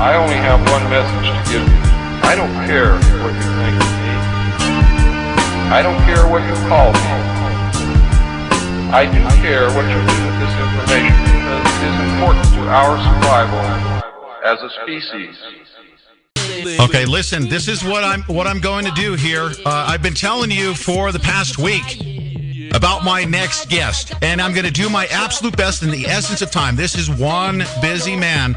I only have one message to give you. I don't care what you think of me. I don't care what you call me. I do care what you do with this information because it is important to our survival as a species. Okay, listen, this is what I'm going to do here. I've been telling you for the past week about my next guest, and I'm going to do my absolute best in the essence of time. This is one busy man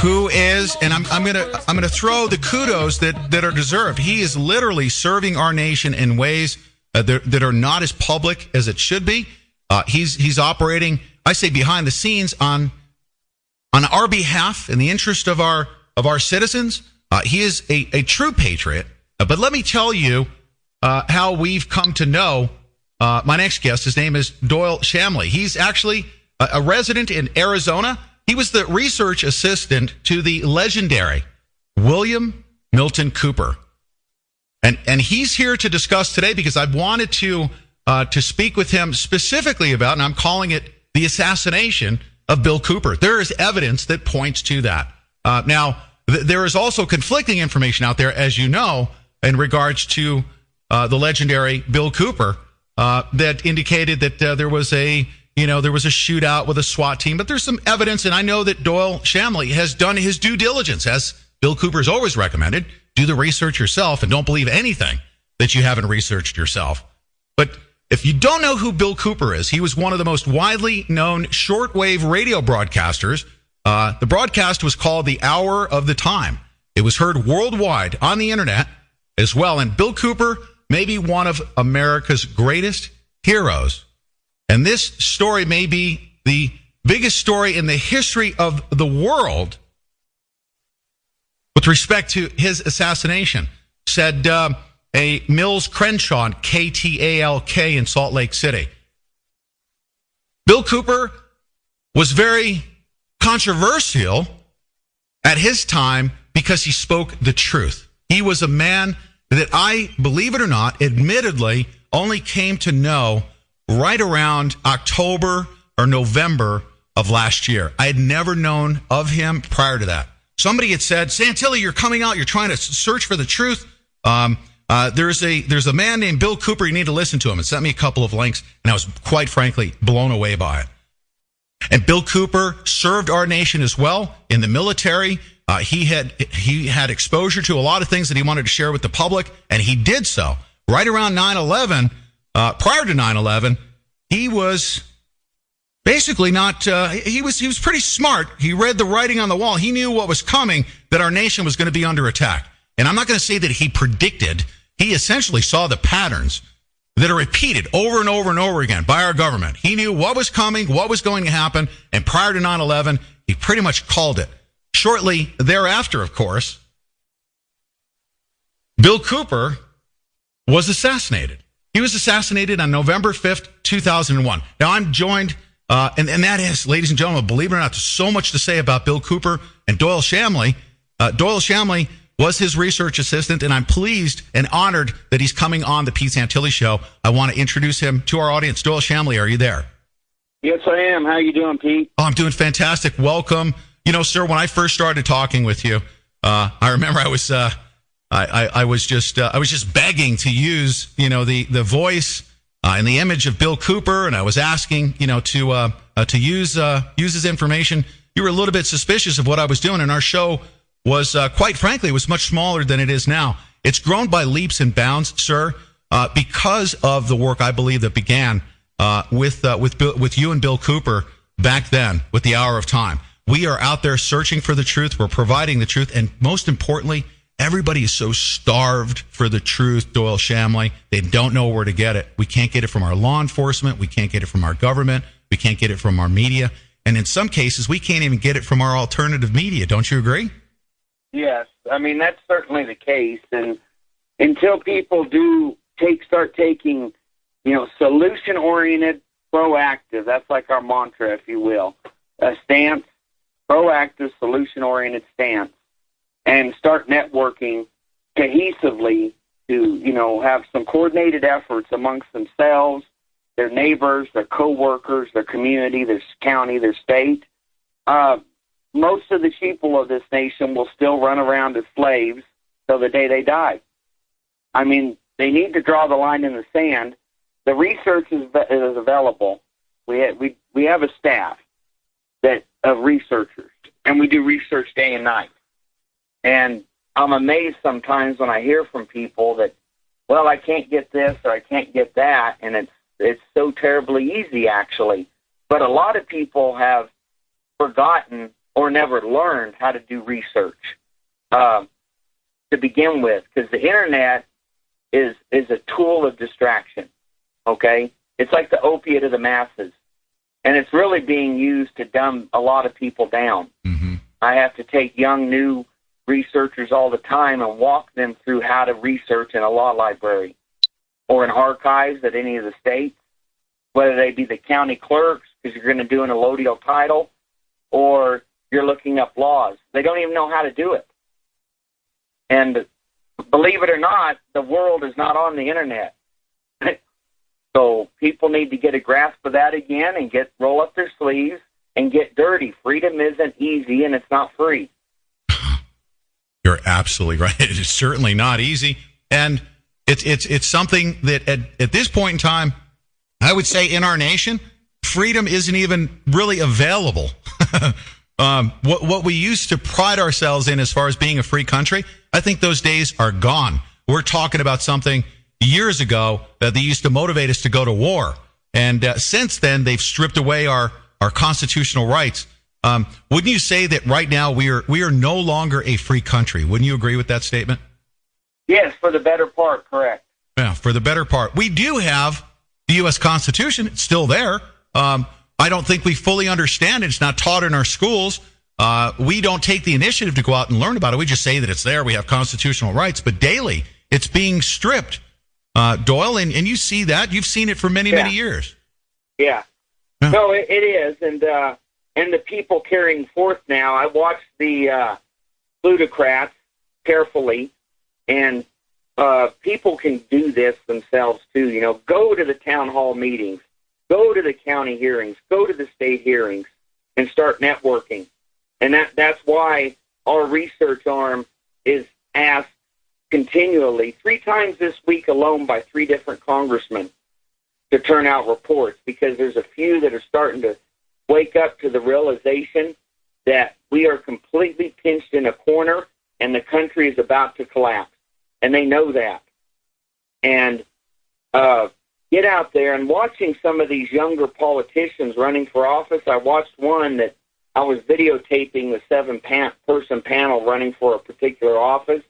who is, and I'm going to throw the kudos that are deserved. He is literally serving our nation in ways that are not as public as it should be. He's operating, I say, behind the scenes on our behalf in the interest of our citizens. He is a true patriot. But let me tell you how we've come to know my next guest. His name is Doyel Shamley. He's actually a resident in Arizona. He was the research assistant to the legendary William Milton Cooper. And he's here to discuss today because I've wanted to speak with him specifically about, and I'm calling it the assassination of Bill Cooper. There is evidence that points to that. Now, there is also conflicting information out there, as you know, in regards to the legendary Bill Cooper that indicated that there was a shootout with a SWAT team. But there's some evidence, and I know that Doyel Shamley has done his due diligence, as Bill Cooper has always recommended. Do the research yourself and don't believe anything that you haven't researched yourself. But if you don't know who Bill Cooper is, he was one of the most widely known shortwave radio broadcasters. The broadcast was called The Hour of the Time. It was heard worldwide on the internet as well. And Bill Cooper may be one of America's greatest heroes. And this story may be the biggest story in the history of the world with respect to his assassination, said a Mills Crenshaw, KTALK in Salt Lake City. Bill Cooper was very controversial at his time because he spoke the truth. He was a man that I, believe it or not, admittedly only came to know right around October or November of last year. I had never known of him prior to that. Somebody had said, Santilli, you're coming out, you're trying to search for the truth. There's a man named Bill Cooper, you need to listen to him. And sent me a couple of links, and I was quite frankly blown away by it. And Bill Cooper served our nation as well in the military. He had exposure to a lot of things that he wanted to share with the public, and he did so. Right around 9/11, prior to 9/11, he was basically not. He was pretty smart. He read the writing on the wall. He knew what was coming, that our nation was going to be under attack. And I'm not going to say that he predicted. He essentially saw the patterns that are repeated over and over and over again by our government. He knew what was coming, what was going to happen, and prior to 9/11, he pretty much called it. Shortly thereafter, of course, Bill Cooper was assassinated. He was assassinated on November 5th, 2001. Now, I'm joined, and that is, ladies and gentlemen, believe it or not, there's so much to say about Bill Cooper and Doyel Shamley. Doyel Shamley was his research assistant, and I'm pleased and honored that he's coming on the Pete Santilli Show. I want to introduce him to our audience. Doyel Shamley, are you there? Yes, I am. How you doing, Pete? Oh, I'm doing fantastic. Welcome. You know, sir, when I first started talking with you, I remember I was just begging to use, the voice and the image of Bill Cooper, and I was asking, to use his information. You were a little bit suspicious of what I was doing, and our show was, quite frankly, it was much smaller than it is now. It's grown by leaps and bounds, sir, because of the work I believe that began with you and Bill Cooper back then with the Hour of Time. We are out there searching for the truth. We're providing the truth, and most importantly, everybody is so starved for the truth, Doyel Shamley. They don't know where to get it. We can't get it from our law enforcement. We can't get it from our government. We can't get it from our media. And in some cases, we can't even get it from our alternative media. Don't you agree? Yes. I mean, that's certainly the case. And until people do start taking, solution-oriented, proactive, that's like our mantra, if you will, a stance, proactive, solution-oriented stance, and start networking cohesively to, have some coordinated efforts amongst themselves, their neighbors, their coworkers, their community, their county, their state. most of the sheeple of this nation will still run around as slaves till the day they die. I mean, they need to draw the line in the sand. The research is available. We have a staff of researchers, and we do research day and night. And I'm amazed sometimes when I hear from people that, well, I can't get this or I can't get that, and it's so terribly easy, actually. But a lot of people have forgotten or never learned how to do research to begin with, because the Internet is a tool of distraction, okay? It's like the opiate of the masses, and it's really being used to dumb a lot of people down. Mm-hmm. I have to take young, new researchers all the time and walk them through how to research in a law library or in archives at any of the states, whether they be the county clerks, because you're going to do an allodial title, or you're looking up laws. They don't even know how to do it. And believe it or not, the world is not on the Internet. So people need to get a grasp of that again and roll up their sleeves and get dirty. Freedom isn't easy, and it's not free. You're absolutely right. It is certainly not easy. And it's something that at this point in time, I would say in our nation, freedom isn't even really available. What we used to pride ourselves in as far as being a free country, I think those days are gone. We're talking about something years ago that they used to motivate us to go to war. And since then, they've stripped away our constitutional rights. Wouldn't you say that right now we are no longer a free country? Wouldn't you agree with that statement? Yes, for the better part, correct. Yeah, for the better part. We do have the U.S. Constitution. It's still there. I don't think we fully understand it. It's not taught in our schools. We don't take the initiative to go out and learn about it. We just say that it's there. We have constitutional rights. But daily, it's being stripped. Doyle, and you see that. You've seen it for many, many years. Yeah. No, it is. And the people carrying forth now, I watched the plutocrats carefully, and people can do this themselves too. You know, go to the town hall meetings, go to the county hearings, go to the state hearings, and start networking. And that's why our research arm is asked continually, 3 times this week alone, by 3 different congressmen to turn out reports, because there's a few that are starting to wake up to the realization that we are completely pinched in a corner and the country is about to collapse. And they know that. And get out there, and watching some of these younger politicians running for office. I watched one that I was videotaping, the 7-person panel running for a particular office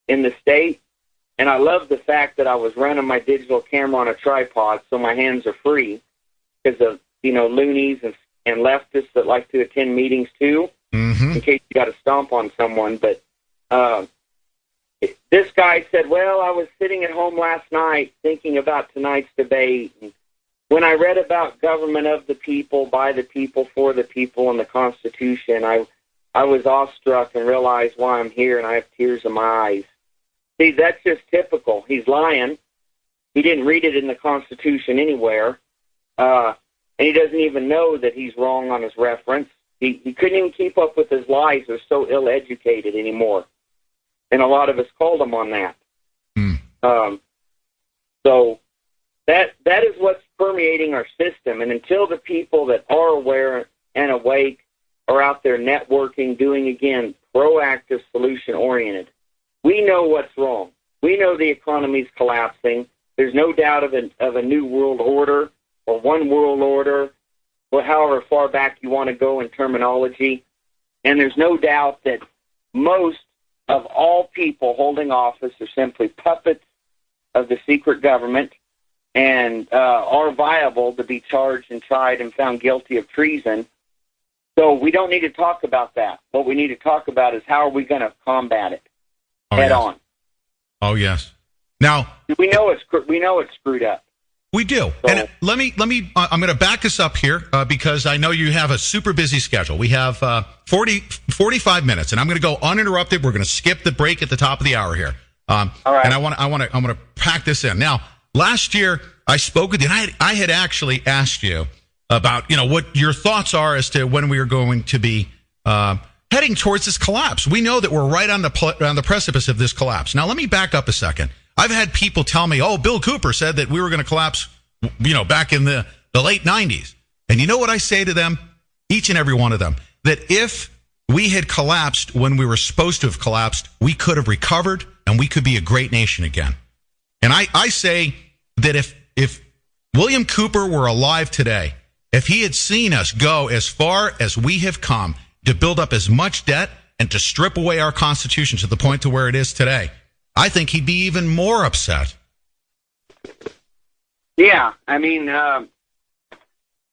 in the state. And I love the fact that I was running my digital camera on a tripod, so my hands are free, because of, loonies and leftists that like to attend meetings too, in case you got to stomp on someone. But this guy said, well, I was sitting at home last night thinking about tonight's debate, and when I read about government of the people, by the people, for the people, and the Constitution, I was awestruck and realized why I'm here, and I have tears in my eyes. See, that's just typical. He's lying. He didn't read it in the Constitution anywhere, and he doesn't even know that he's wrong on his reference. He couldn't even keep up with his lies. They're so ill-educated anymore, and a lot of us called him on that. So that is what's permeating our system, and until the people that are aware and awake are out there networking, doing, again, proactive, solution-oriented, we know what's wrong. We know the economy's collapsing. There's no doubt of a new world order or one world order, or however far back you want to go in terminology. And there's no doubt that most of all people holding office are simply puppets of the secret government and are viable to be charged and tried and found guilty of treason. So we don't need to talk about that. What we need to talk about is how are we going to combat it head on. Oh, yes. Now we know it's screwed up. We do. So, and let me. I'm going to back us up here because I know you have a super busy schedule. We have 45 minutes, and I'm going to go uninterrupted. We're going to skip the break at the top of the hour here. All right. And I'm going to pack this in. Now, last year I spoke with you, and I had actually asked you about what your thoughts are as to when we are going to be heading towards this collapse. We know that we're right on the precipice of this collapse. Now, let me back up a second. I've had people tell me, oh, Bill Cooper said that we were going to collapse, back in the late 90s. And you know what I say to them? Each and every one of them. That if we had collapsed when we were supposed to have collapsed, we could have recovered and we could be a great nation again. And I say that if William Cooper were alive today, if he had seen us go as far as we have come to build up as much debt and to strip away our Constitution to the point to where it is today, I think he'd be even more upset. Yeah, I mean,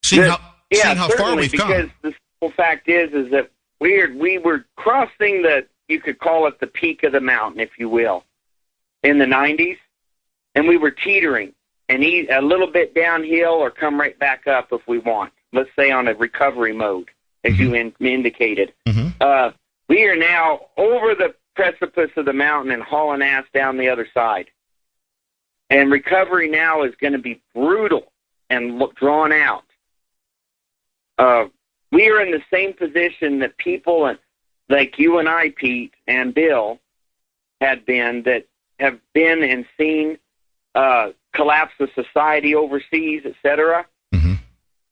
seeing how far we've come. Because the simple fact is that we were crossing you could call it the peak of the mountain, if you will, in the 90s, and we were teetering and a little bit downhill or come right back up if we want. Let's say on a recovery mode, as you indicated. Mm-hmm. We are now over the precipice of the mountain and hauling ass down the other side. And recovery now is going to be brutal and drawn out. We are in the same position that people like you and I, Pete, and Bill, have been and seen collapse of society overseas, etc. Mm-hmm.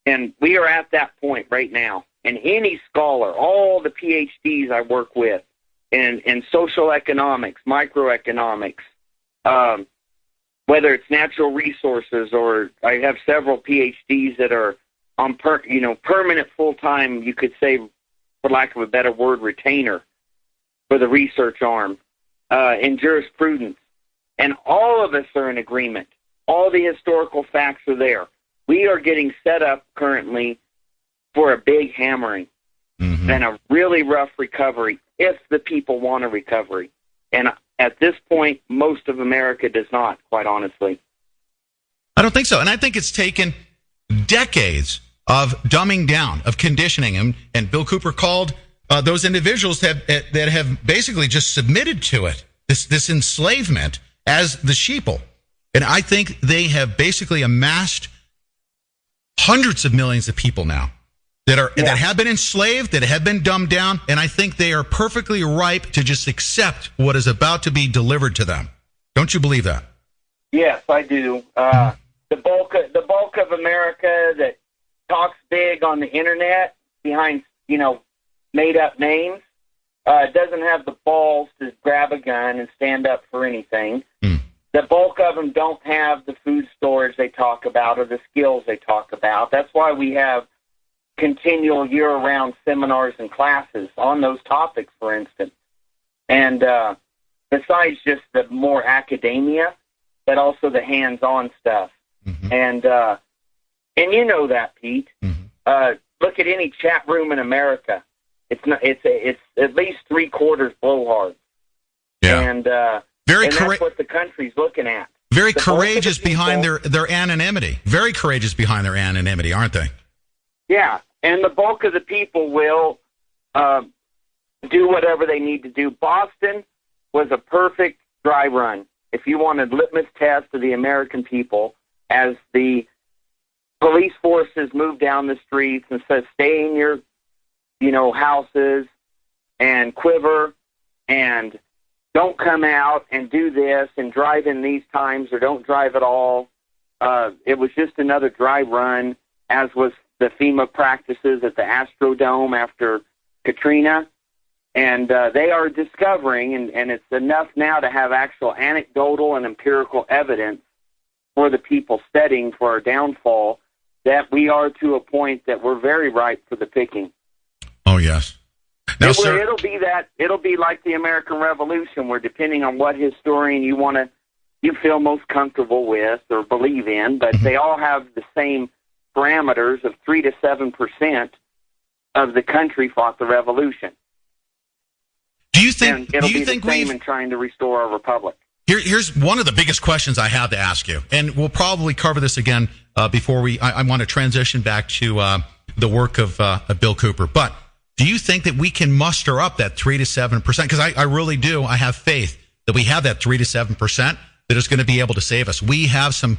And we are at that point right now. And any scholar, all the PhDs I work with in social economics, microeconomics, whether it's natural resources, or I have several PhDs that are on permanent full-time, you could say, for lack of a better word, retainer for the research arm in jurisprudence. And all of us are in agreement. All the historical facts are there. We are getting set up currently for a big hammering and a really rough recovery if the people want a recovery. And at this point, most of America does not, quite honestly. I don't think so. And I think it's taken decades of dumbing down, of conditioning. And Bill Cooper called those individuals that have basically just submitted to it, this enslavement, as the sheeple. And I think they have basically amassed hundreds of millions of people now that have been enslaved, that have been dumbed down, and I think they are perfectly ripe to just accept what is about to be delivered to them. Don't you believe that? Yes, I do. The bulk of America that talks big on the internet behind made up names doesn't have the balls to grab a gun and stand up for anything. The bulk of them don't have the food storage they talk about or the skills they talk about. That's why we have continual year-round seminars and classes on those topics, for instance. And besides just the more academia, but also the hands-on stuff. Mm-hmm. And you know that, Pete. Mm-hmm. Look at any chat room in America. It's at least 3/4 blowhard. Yeah. And that's what the country's looking at. Very courageous behind their anonymity. Very courageous behind their anonymity, aren't they? Yeah, and the bulk of the people will do whatever they need to do. Boston was a perfect dry run. If you wanted litmus test of the American people, as the police forces move down the streets and says, stay in your, houses and quiver and don't come out and do this and drive in these times or don't drive at all. It was just another dry run, as was the FEMA practices at the Astrodome after Katrina. And they are discovering, and it's enough now to have actual anecdotal and empirical evidence for the people studying for our downfall, that we are to a point that we're very ripe for the picking. Oh, yes. Now, it'll be like the American Revolution, where depending on what historian you feel most comfortable with or believe in, but they all have the same parameters of 3 to 7% of the country fought the revolution. Do you think? And it'll do you be think the same in trying to restore our republic? Here's one of the biggest questions I have to ask you, and we'll probably cover this again before I want to transition back to the work of Bill Cooper. But do you think that we can muster up that 3 to 7%? Because I really do. I have faith that we have that 3 to 7% that is going to be able to save us. We have some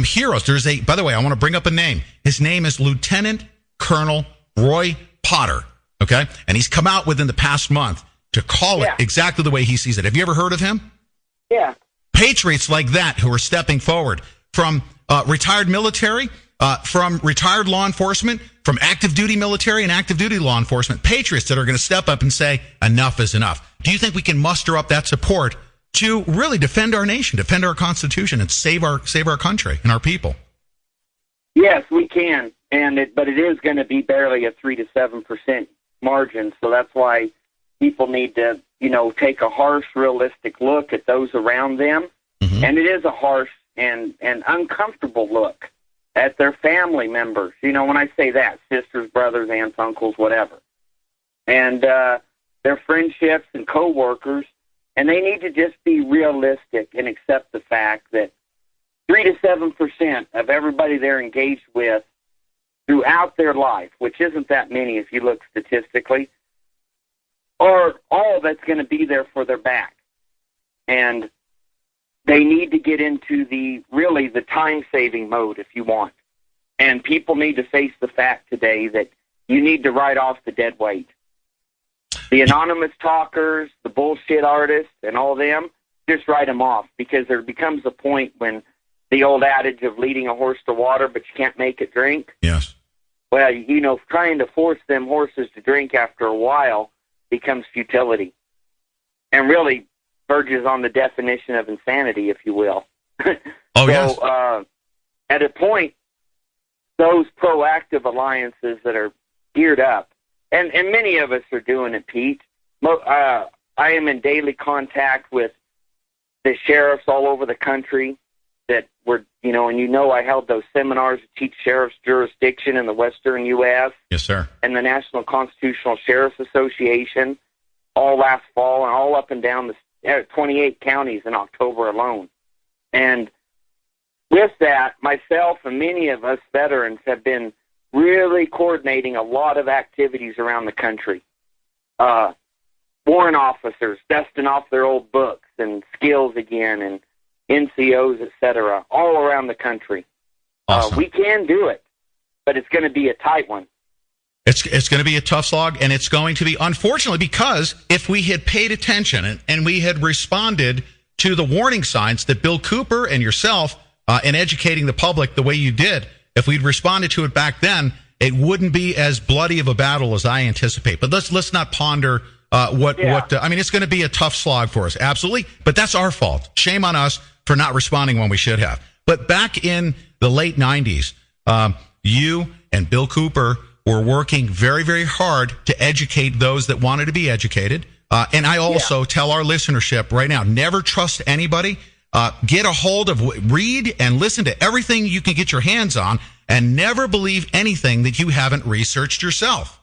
heroes. By the way, I want to bring up a name. His name is Lieutenant Colonel Roy Potter. Okay? And he's come out within the past month to call it exactly the way he sees it. Have you ever heard of him? Yeah. Patriots like that who are stepping forward from retired military, from retired law enforcement, from active duty military and active duty law enforcement, patriots that are going to step up and say enough is enough. Do you think we can muster up that support to really defend our nation, defend our Constitution, and save our country and our people? Yes, we can, but it is going to be barely a 3 to 7% margin. So that's why people need to, take a harsh, realistic look at those around them, and it is a harsh and uncomfortable look at their family members. When I say that, sisters, brothers, aunts, uncles, whatever, and their friendships and coworkers, and they need to just be realistic and accept the fact that 3 to 7% of everybody they're engaged with throughout their life, which isn't that many if you look statistically, are all that's going to be there for their back. And they need to get into the time-saving mode, if you want. And people need to face the fact today that you need to write off the dead weight. The anonymous talkers, the bullshit artists, and all them, just write them off, because there becomes a point when the old adage of leading a horse to water, but you can't make it drink. Yes. Well, trying to force them horses to drink after a while becomes futility, and really verges on the definition of insanity, if you will. Yes. At a point, those proactive alliances that are geared up, and many of us are doing it, Pete. I am in daily contact with the sheriffs all over the country that were, and I held those seminars to teach sheriff's jurisdiction in the western U.S. Yes, sir. And the National Constitutional Sheriff's Association all last fall, and all up and down the 28 counties in October alone. And with that, myself and many of us veterans have been really coordinating a lot of activities around the country. Warrant officers dusting off their old books and skills again, and NCOs, etc., all around the country. Awesome. We can do it, but it's going to be a tight one. It's going to be a tough slog, and it's going to be, unfortunately, because if we had paid attention and we had responded to the warning signs that Bill Cooper and yourself in educating the public the way you did, if we'd responded to it back then, it wouldn't be as bloody of a battle as I anticipate. But let's not ponder it's going to be a tough slog for us, absolutely. But that's our fault. Shame on us for not responding when we should have. But back in the late 90s, you and Bill Cooper were working very, very hard to educate those that wanted to be educated. And I also tell our listenership right now, never trust anybody. Get a hold of, read and listen to everything you can get your hands on, and never believe anything that you haven't researched yourself.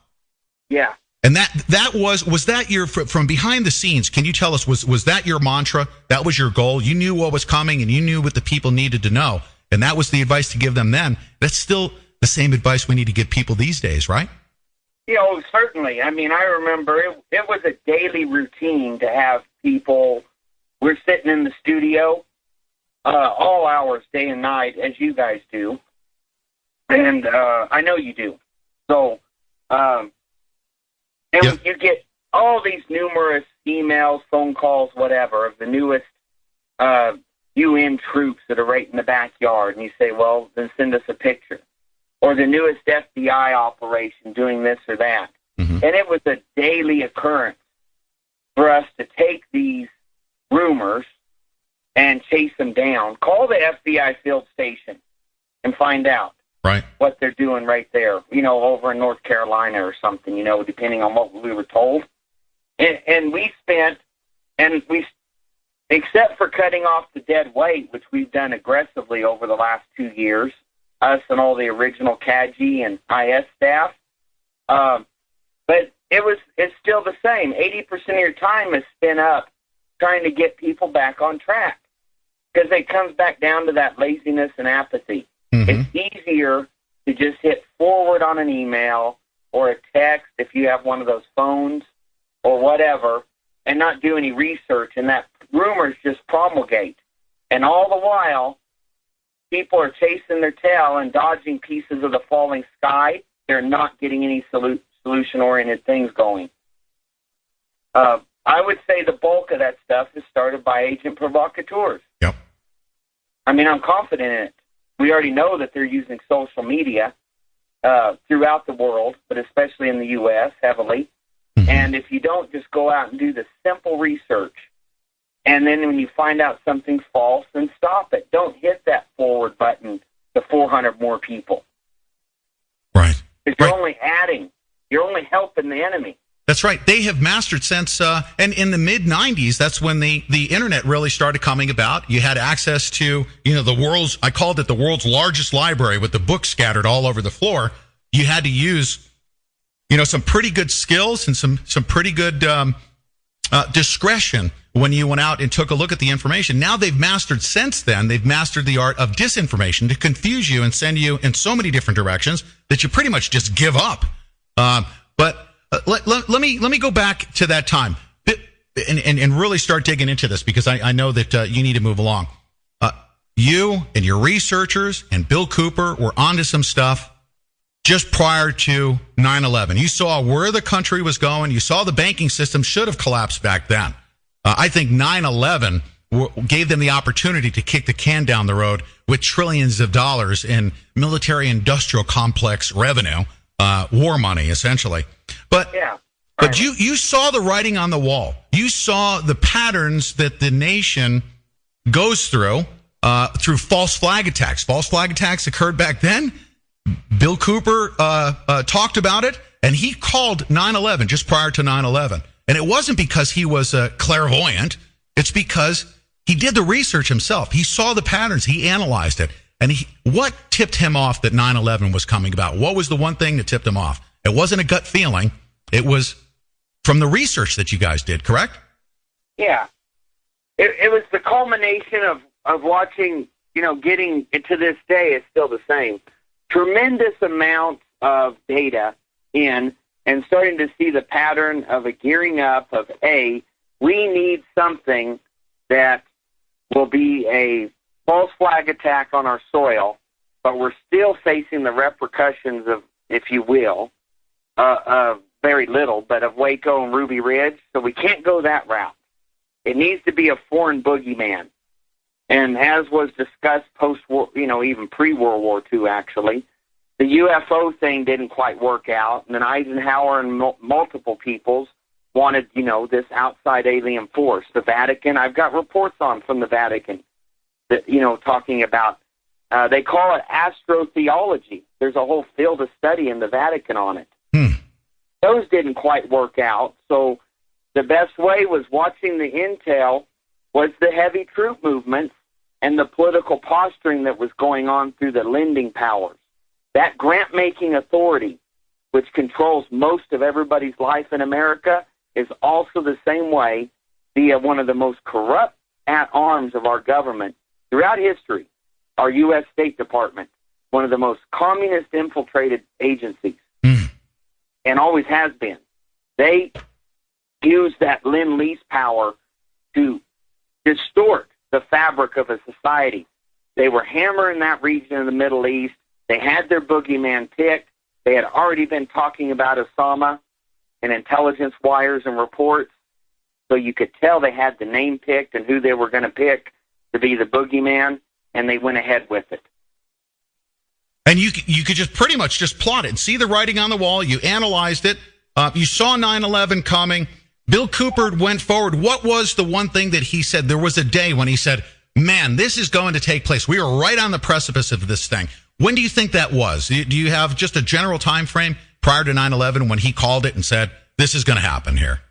Yeah. And that was that your, from behind the scenes, can you tell us, was that your mantra? That was your goal? You knew what was coming, and you knew what the people needed to know, and that was the advice to give them then. That's still the same advice we need to give people these days, right? Certainly. I mean, I remember it was a daily routine to have people. We're sitting in the studio all hours, day and night, as you guys do, and I know you do. So, you get all these numerous emails, phone calls, whatever, of the newest UN troops that are right in the backyard, and you say, well, then send us a picture. Or the newest FBI operation doing this or that. Mm-hmm. And it was a daily occurrence for us to take these rumors and chase them down. Call the FBI field station and find out what they're doing right there, over in North Carolina or something, depending on what we were told. And we except for cutting off the dead weight, which we've done aggressively over the last 2 years, us and all the original CAGI and IS staff. But it's still the same. 80% of your time is spent up trying to get people back on track, because it comes back down to that laziness and apathy. Mm-hmm. It's easier to just hit forward on an email or a text if you have one of those phones or whatever, and not do any research, and that rumors just promulgate. And all the while, people are chasing their tail and dodging pieces of the falling sky. They're not getting any solution-oriented things going. I would say the bulk of that stuff is started by agent provocateurs. Yep. I mean, I'm confident in it. We already know that they're using social media throughout the world, but especially in the U.S. heavily. Mm-hmm. And if you don't just go out and do the simple research, and then when you find out something's false, then stop it. Don't hit that forward button to 400 more people. Right. Because you're only adding. You're only helping the enemy. That's right. They have mastered since, and in the mid-'90s, that's when the internet really started coming about. You had access to, I called it the world's largest library with the books scattered all over the floor. You had to use, some pretty good skills and some pretty good discretion when you went out and took a look at the information. Now they've mastered the art of disinformation to confuse you and send you in so many different directions that you pretty much just give up. Let me go back to that time and really start digging into this, because I know that you need to move along. You and your researchers and Bill Cooper were onto some stuff just prior to 9/11. You saw where the country was going. You saw the banking system should have collapsed back then. I think 9/11 gave them the opportunity to kick the can down the road with trillions of dollars in military-industrial complex revenue, war money, essentially. But you saw the writing on the wall. You saw the patterns that the nation goes through false flag attacks. False flag attacks occurred back then. Bill Cooper talked about it, and he called 9/11 just prior to 9/11. And it wasn't because he was clairvoyant. It's because he did the research himself. He saw the patterns. He analyzed it. And what tipped him off that 9/11 was coming about? What was the one thing that tipped him off? It wasn't a gut feeling. It was from the research that you guys did, correct? Yeah. It was the culmination of watching, getting to this day is still the same. Tremendous amount of data in, and starting to see the pattern of a gearing up of, we need something that will be a false flag attack on our soil, but we're still facing the repercussions of, if you will, very little, but of Waco and Ruby Ridge. So we can't go that route. It needs to be a foreign boogeyman. And as was discussed post-war, even pre-World War II, actually, the UFO thing didn't quite work out. And then Eisenhower and multiple peoples wanted, this outside alien force. The Vatican, I've got reports from the Vatican that, talking about, they call it astrotheology. There's a whole field of study in the Vatican on it. Those didn't quite work out. So the best way was watching the intel was the heavy troop movements and the political posturing that was going on through the lending powers. That grant-making authority, which controls most of everybody's life in America, is also the same way via one of the most corrupt arms of our government throughout history, our U.S. State Department, one of the most communist-infiltrated agencies, and always has been. They use that Lend-Lease power to distort the fabric of a society. They were hammering that region of the Middle East. They had their boogeyman picked. They had already been talking about Osama and intelligence wires and reports, so you could tell they had the name picked and who they were going to pick to be the boogeyman, and they went ahead with it. And you could just pretty much just plot it and see the writing on the wall. You analyzed it. You saw 9/11 coming. Bill Cooper went forward. What was the one thing that he said? There was a day when he said, man, this is going to take place. We are right on the precipice of this thing. When do you think that was? Do you have just a general time frame prior to 9/11 when he called it and said, this is going to happen here?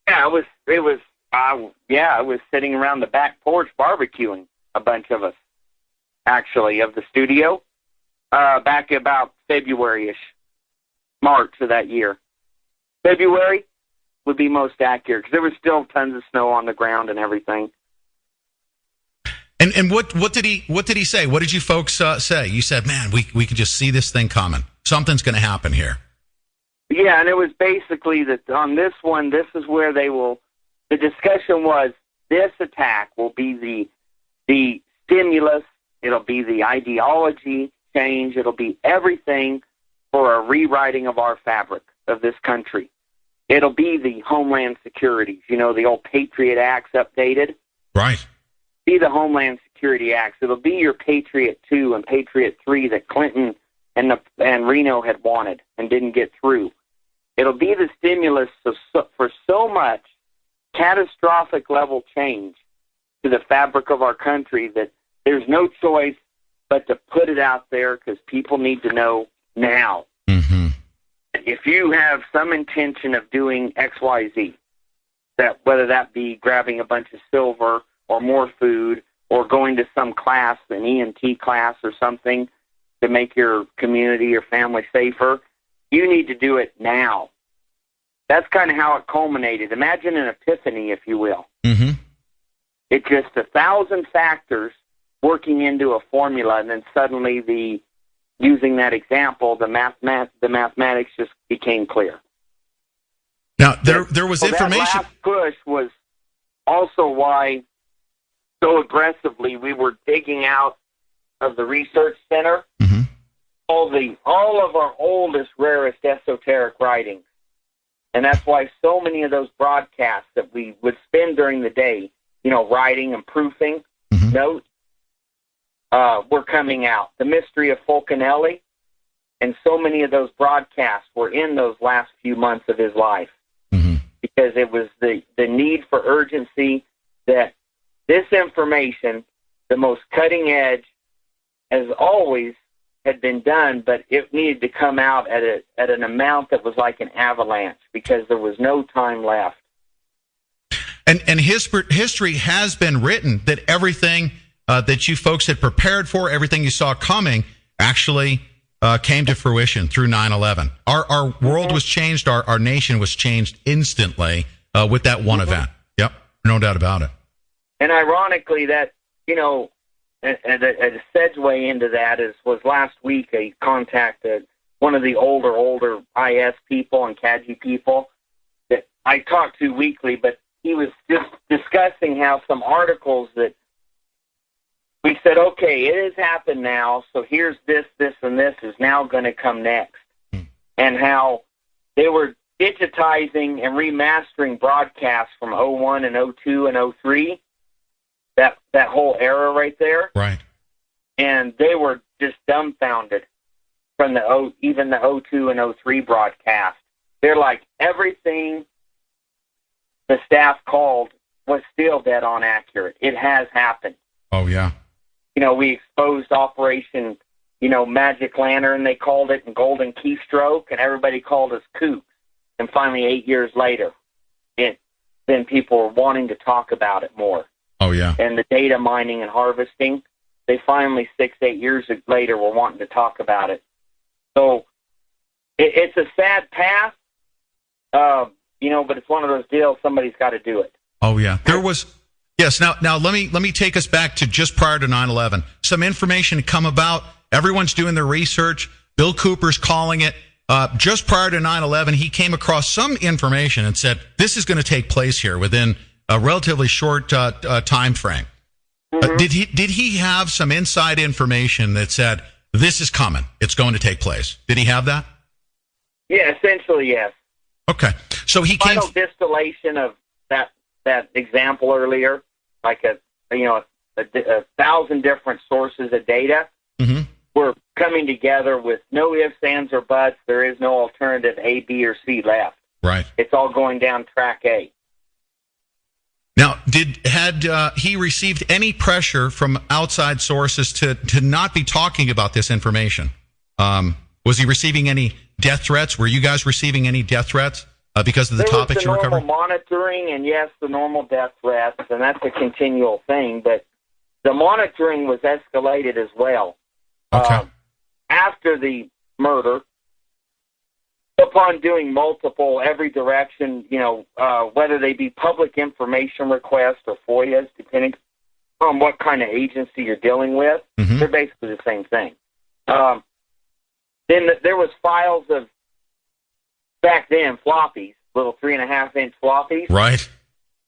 Yeah, I was sitting around the back porch barbecuing, a bunch of us, actually, of the studio, back about February-ish, March of that year. February would be most accurate, because there was still tons of snow on the ground and everything. And what did he say? What did you folks say? You said, man, we can just see this thing coming. Something's going to happen here. Yeah, and it was basically that on this one, this is where the discussion was, this attack will be the stimulus, it'll be the ideology change, it'll be everything for a rewriting of our fabric. of this country. It'll be the Homeland Securities, the old Patriot Acts updated. Right. Be the Homeland Security Acts. It'll be your Patriot 2 and Patriot 3 that Clinton and Reno had wanted and didn't get through. It'll be the stimulus for so much catastrophic level change to the fabric of our country that there's no choice but to put it out there because people need to know now. Mm-hmm. If you have some intention of doing XYZ, that whether that be grabbing a bunch of silver or more food or going to some class, an EMT class or something to make your community or family safer, you need to do it now. That's kind of how it culminated. Imagine an epiphany, if you will. Mm-hmm. It's just 1,000 factors working into a formula, and then suddenly using that example, the mathematics just became clear. Now, there was information. That last push was also why so aggressively we were digging out of the research center mm-hmm. all of our oldest, rarest esoteric writings. And that's why so many of those broadcasts that we would spend during the day, writing and proofing mm-hmm. notes, were coming out. The Mystery of Fulcanelli, and so many of those broadcasts were in those last few months of his life. Mm-hmm. Because it was the need for urgency that this information, the most cutting edge, as always, had been done, but it needed to come out at an amount that was like an avalanche because there was no time left. And history has been written that everything that you folks had prepared for, everything you saw coming, actually came to fruition through 9/11. Our world was changed. Our nation was changed instantly with that one event. Yep, no doubt about it. And ironically, that and a segue into that was last week I contacted one of the older IS people and CADGI people that I talk to weekly, but he was just discussing how some articles that we said, okay, it has happened now, so here's this, and this is now going to come next. And how they were digitizing and remastering broadcasts from 01 and 02 and 03, that whole era right there. Right. And they were just dumbfounded from even the 02 and 03 broadcast. They're like, everything the staff called was still dead on accurate. It has happened. Oh, yeah. We exposed Operation, Magic Lantern, they called it, and Golden Keystroke, and everybody called us kooks. And finally, 8 years later, then people were wanting to talk about it more. Oh, yeah. And the data mining and harvesting, they finally 6-8 years later were wanting to talk about it. So it's a sad path, but it's one of those deals, somebody's got to do it. Oh, yeah. There was... Yes. Now let me take us back to just prior to 9/11. Some information had come about. Everyone's doing their research. Bill Cooper's calling it. Just prior to 9/11, he came across some information and said, this is going to take place here within a relatively short time frame. Mm-hmm. Did he have some inside information that said, this is coming, it's going to take place? Did he have that? Yeah, essentially, yes. Okay. So he came... Final distillation of that example earlier, like a 1,000 different sources of data, mm-hmm. were coming together with no ifs, ands, or buts. There is no alternative A, B, or C left. Right. It's all going down track A. Now, had he received any pressure from outside sources to not be talking about this information? Was he receiving any death threats? Were you guys receiving any death threats because of the topics you were covering? There was the normal monitoring, and yes, the normal death threats, and that's a continual thing. But the monitoring was escalated as well. Okay. After the murder, upon doing multiple, every direction, whether they be public information requests or FOIAs, depending on what kind of agency you're dealing with, mm-hmm. they're basically the same thing. Then there was files of, back then, floppies, little 3.5-inch floppies. Right.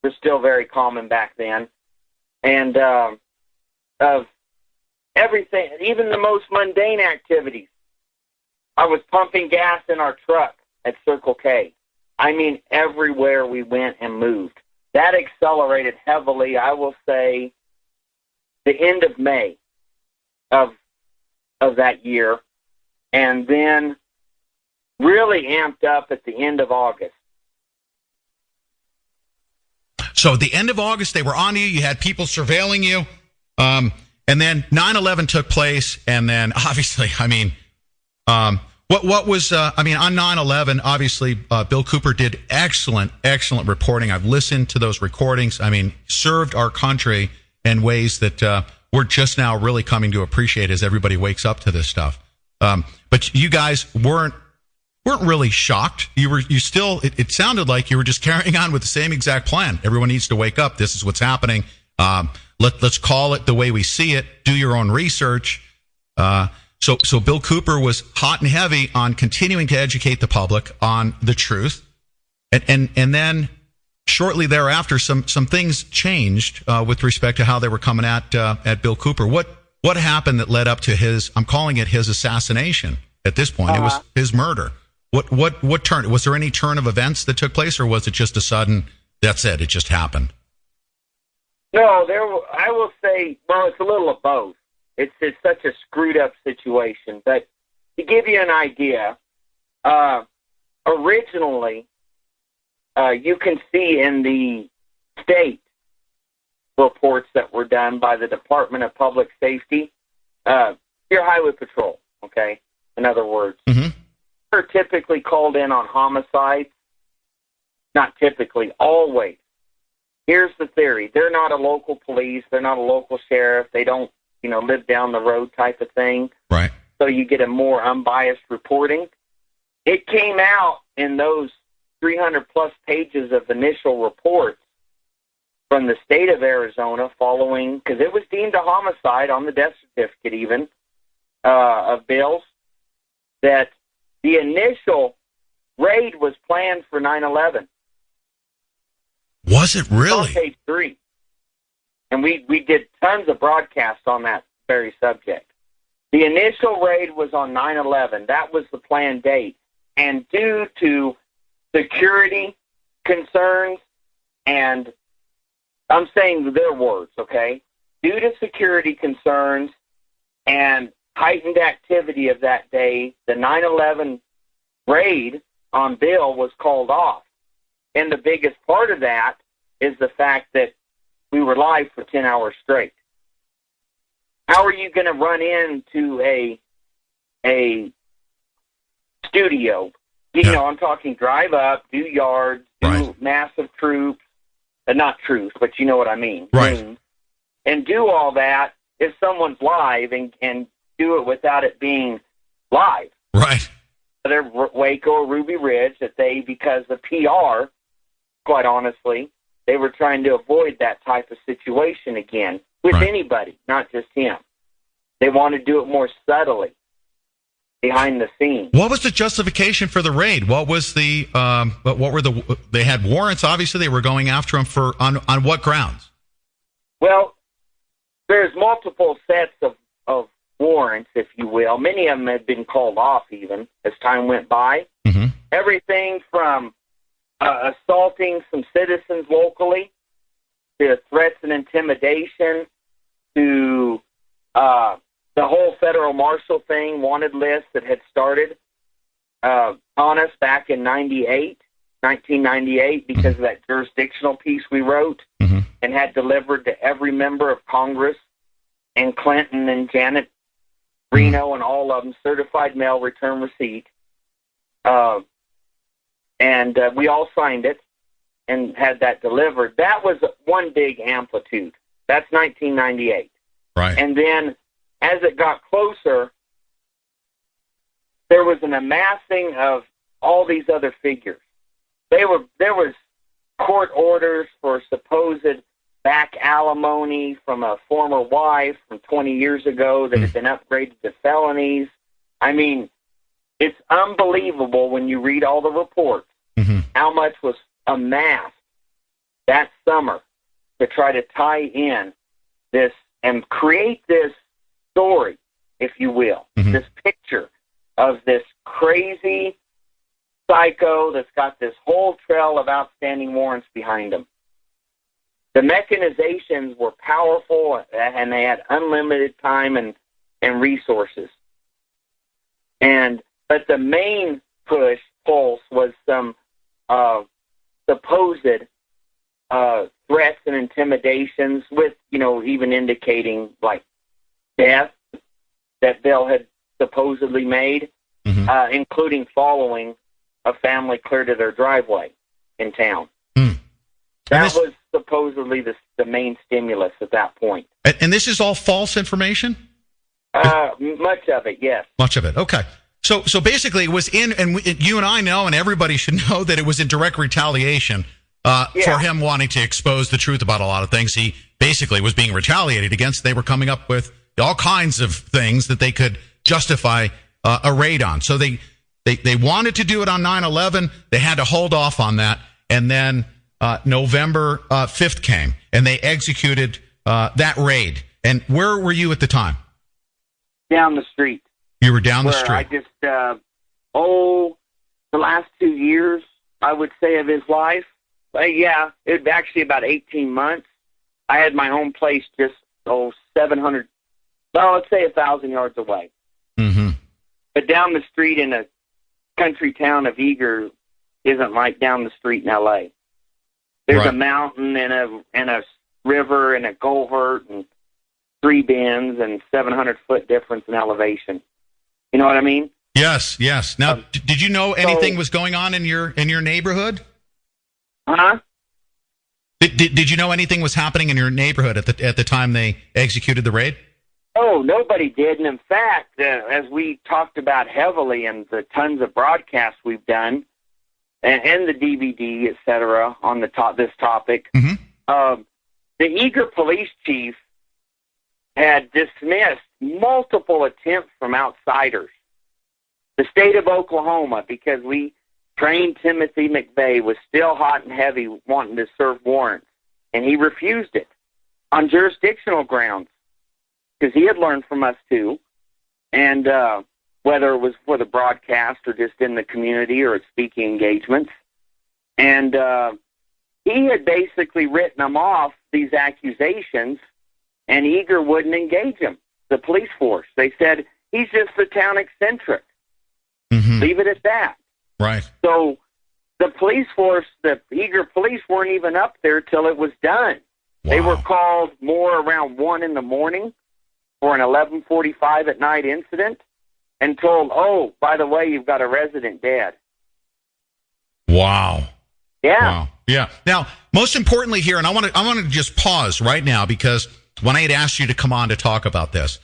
Were still very common back then. And of everything, even the most mundane activities. I was pumping gas in our truck at Circle K. I mean, everywhere we went and moved. That accelerated heavily, I will say, the end of May of that year, and then really amped up at the end of August. So at the end of August, they were on you. You had people surveilling you. And then 9/11 took place. And then obviously, I mean, what was, on 9/11, obviously, Bill Cooper did excellent reporting. I've listened to those recordings. I mean, served our country in ways that we're just now really coming to appreciate as everybody wakes up to this stuff. But you guys weren't really shocked. You still, it sounded like you were just carrying on with the same exact plan. Everyone needs to wake up. This is what's happening. Let's call it the way we see it. Do your own research. So Bill Cooper was hot and heavy on continuing to educate the public on the truth. And then shortly thereafter, some things changed, with respect to how they were coming at Bill Cooper. What happened that led up to his, I'm calling it his assassination at this point. It was his murder. What turn? Was there any turn of events that took place, or was it just a sudden, that's it, it just happened? No, I will say, well, it's a little of both. It's such a screwed up situation. But to give you an idea, originally, you can see in the state reports that were done by the Department of Public Safety, your highway patrol, okay, in other words. Mm-hmm. They're typically called in on homicides. Not typically, always. Here's the theory. They're not a local police. They're not a local sheriff. They don't, live down the road type of thing. Right. So you get a more unbiased reporting. It came out in those 300-plus pages of initial reports from the state of Arizona following, because it was deemed a homicide on the death certificate even, of Bill's, that the initial raid was planned for 9/11. Was it really? On page 3. And we did tons of broadcasts on that very subject. The initial raid was on 9/11. That was the planned date. And due to security concerns, and I'm saying their words, okay? Due to security concerns and heightened activity of that day, the 9/11 raid on Bill was called off. And the biggest part of that is the fact that we were live for 10 hours straight. How are you going to run into a studio? I'm talking drive up, do yards, do massive troops, not troops, but you know what I mean. Right. And do all that if someone's live and do it without it being live. Right. They're Waco or Ruby Ridge that because of PR, quite honestly, they were trying to avoid that type of situation again with anybody, not just him. They want to do it more subtly behind the scenes. What was the justification for the raid? What was they had warrants, obviously. They were going after him on what grounds? Well, there's multiple sets of warrants, if you will. Many of them had been called off even as time went by. Mm-hmm. Everything from assaulting some citizens locally to threats and intimidation to the whole federal marshal thing, wanted list that had started on us back in 1998, because of that jurisdictional piece we wrote and had delivered to every member of Congress and Clinton and Janet Reno and all of them, certified mail return receipt. And we all signed it and had that delivered. That was one big amplitude. That's 1998. Right. And then as it got closer, there was an amassing of all these other figures. There was court orders for supposed back alimony from a former wife from 20 years ago that had been upgraded to felonies. I mean, it's unbelievable when you read all the reports how much was amassed that summer to try to tie in this and create this story, if you will, this picture of this crazy psycho that's got this whole trail of outstanding warrants behind him. The mechanizations were powerful, and they had unlimited time and resources. But the main pulse was some supposed threats and intimidations, with even indicating like death that Bill had supposedly made, including following a family clear to their driveway in town. That was supposedly the main stimulus at that point. And this is all false information? Much of it, yes. Much of it, okay. So basically it was you and I know, and everybody should know, that it was in direct retaliation for him wanting to expose the truth about a lot of things. He basically was being retaliated against. They were coming up with all kinds of things that they could justify a raid on. So they wanted to do it on 9/11. They had to hold off on that. And then November 5th came, and they executed that raid. And where were you at the time? Down the street. You were down the street. I just, the last 2 years, I would say, of his life. Yeah, it was actually about 18 months. I had my own place just, 700, let's say 1,000 yards away. Mm-hmm. But down the street in a country town of Eager isn't like down the street in L.A. There's a mountain and a river and a culvert and 3 bends and 700-foot difference in elevation. You know what I mean? Yes. Now, did you know anything was going on in your neighborhood? Huh? Did you know anything was happening in your neighborhood at the time they executed the raid? Oh, nobody did. And in fact, as we talked about heavily in the tons of broadcasts we've done, and the DVD, et cetera, on this topic, the Eager police chief had dismissed multiple attempts from outsiders. The state of Oklahoma, because we trained Timothy McVeigh, was still hot and heavy wanting to serve warrants, and he refused it on jurisdictional grounds, because he had learned from us too, and whether it was for the broadcast or just in the community or at speaking engagements. And he had basically written them off, these accusations, and Eager wouldn't engage him, the police force. They said, he's just the town eccentric. Leave it at that. Right. So the police force, the Eager police, weren't even up there till it was done. Wow. They were called more around 1 in the morning for an 11:45 at night incident, and told, oh, by the way, you've got a resident dead. Wow. Yeah. Wow. Yeah. Now, most importantly here, and I want to just pause right now, because when I had asked you to come on to talk about this,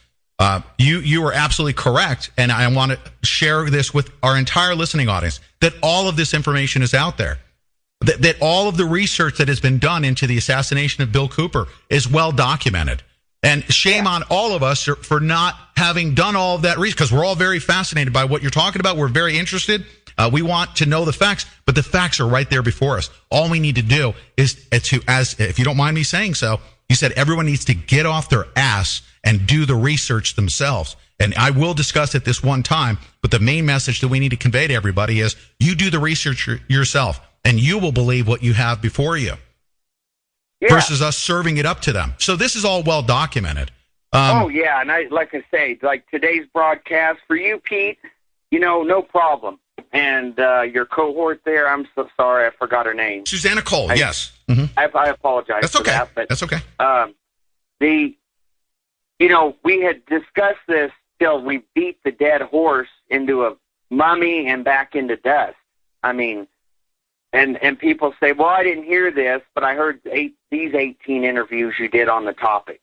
you were absolutely correct, and I want to share this with our entire listening audience, that all of this information is out there. That all of the research that has been done into the assassination of Bill Cooper is well documented. And shame on all of us for not having done all of that research, because we're all very fascinated by what you're talking about. We're very interested. We want to know the facts, but the facts are right there before us. All we need to do is if you don't mind me saying so, you said everyone needs to get off their ass and do the research themselves. And I will discuss it this one time, but the main message that we need to convey to everybody is you do the research yourself, and you will believe what you have before you. Yeah. Versus us serving it up to them. So this is all well documented. Yeah, and like I say, like today's broadcast, for you, Pete, no problem. And your cohort there, I'm so sorry, I forgot her name. Susanna Cole, yes. I apologize. That's okay. That, but, that's okay. We had discussed this till we beat the dead horse into a mummy and back into dust. I mean, and people say, well, I didn't hear this, but I heard these 18 interviews you did on the topic.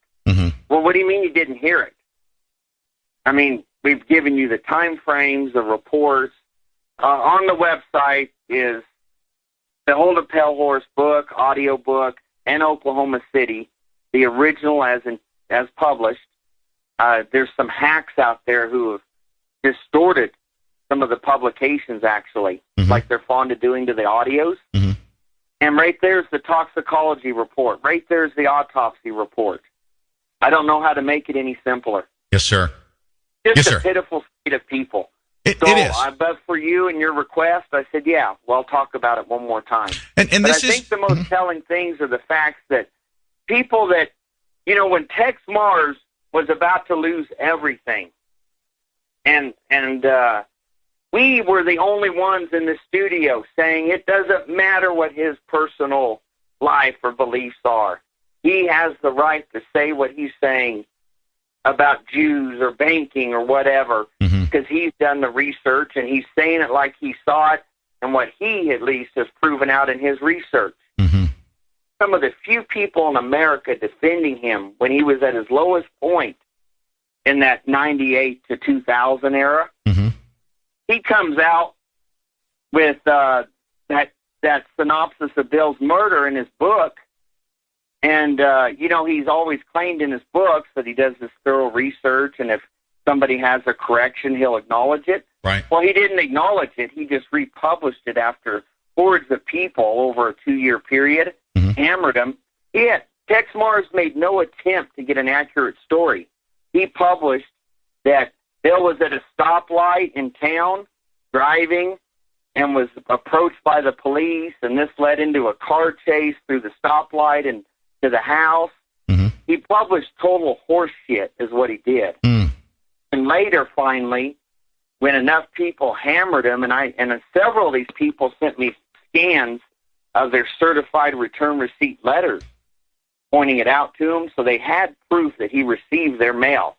Well, what do you mean you didn't hear it? I mean, we've given you the time frames, the reports. On the website is the Hold a Pale Horse book, audio book, and Oklahoma City, the original as published. There's some hacks out there who have distorted some of the publications, actually, like they're fond of doing to the audios. And right there's the toxicology report. Right there's the autopsy report. I don't know how to make it any simpler. Yes, sir. Just a pitiful state of people. It is. But for you and your request, I said, yeah, well, I'll talk about it one more time. And but this I think the most telling things are the facts that people that, when Tex Mars was about to lose everything, and we were the only ones in the studio saying it doesn't matter what his personal life or beliefs are. He has the right to say what he's saying about Jews or banking or whatever, because he's done the research and he's saying it like he saw it and what he at least has proven out in his research. Some of the few people in America defending him when he was at his lowest point in that 98 to 2000 era, he comes out with that synopsis of Bill's murder in his book. And, he's always claimed in his books that he does this thorough research, and if somebody has a correction, he'll acknowledge it. Right. Well, he didn't acknowledge it. He just republished it after hordes of people over a 2-year period hammered him. Tex Mars made no attempt to get an accurate story. He published that Bill was at a stoplight in town driving and was approached by the police, and this led into a car chase through the stoplight and to the house. He published total horse shit is what he did. And later, finally, when enough people hammered him, and several of these people sent me scans of their certified return receipt letters pointing it out to him, so they had proof that he received their mail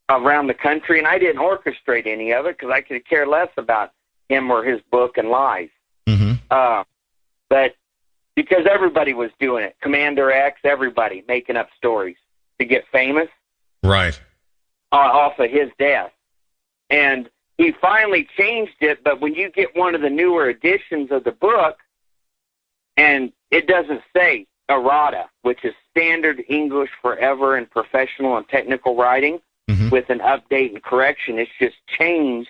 around the country, and I didn't orchestrate any of it because I could care less about him or his book and lies. But because everybody was doing it, Commander X, everybody making up stories to get famous, off of his death. And he finally changed it, but when you get one of the newer editions of the book, and it doesn't say errata, which is standard English forever in professional and technical writing, with an update and correction, it's just changed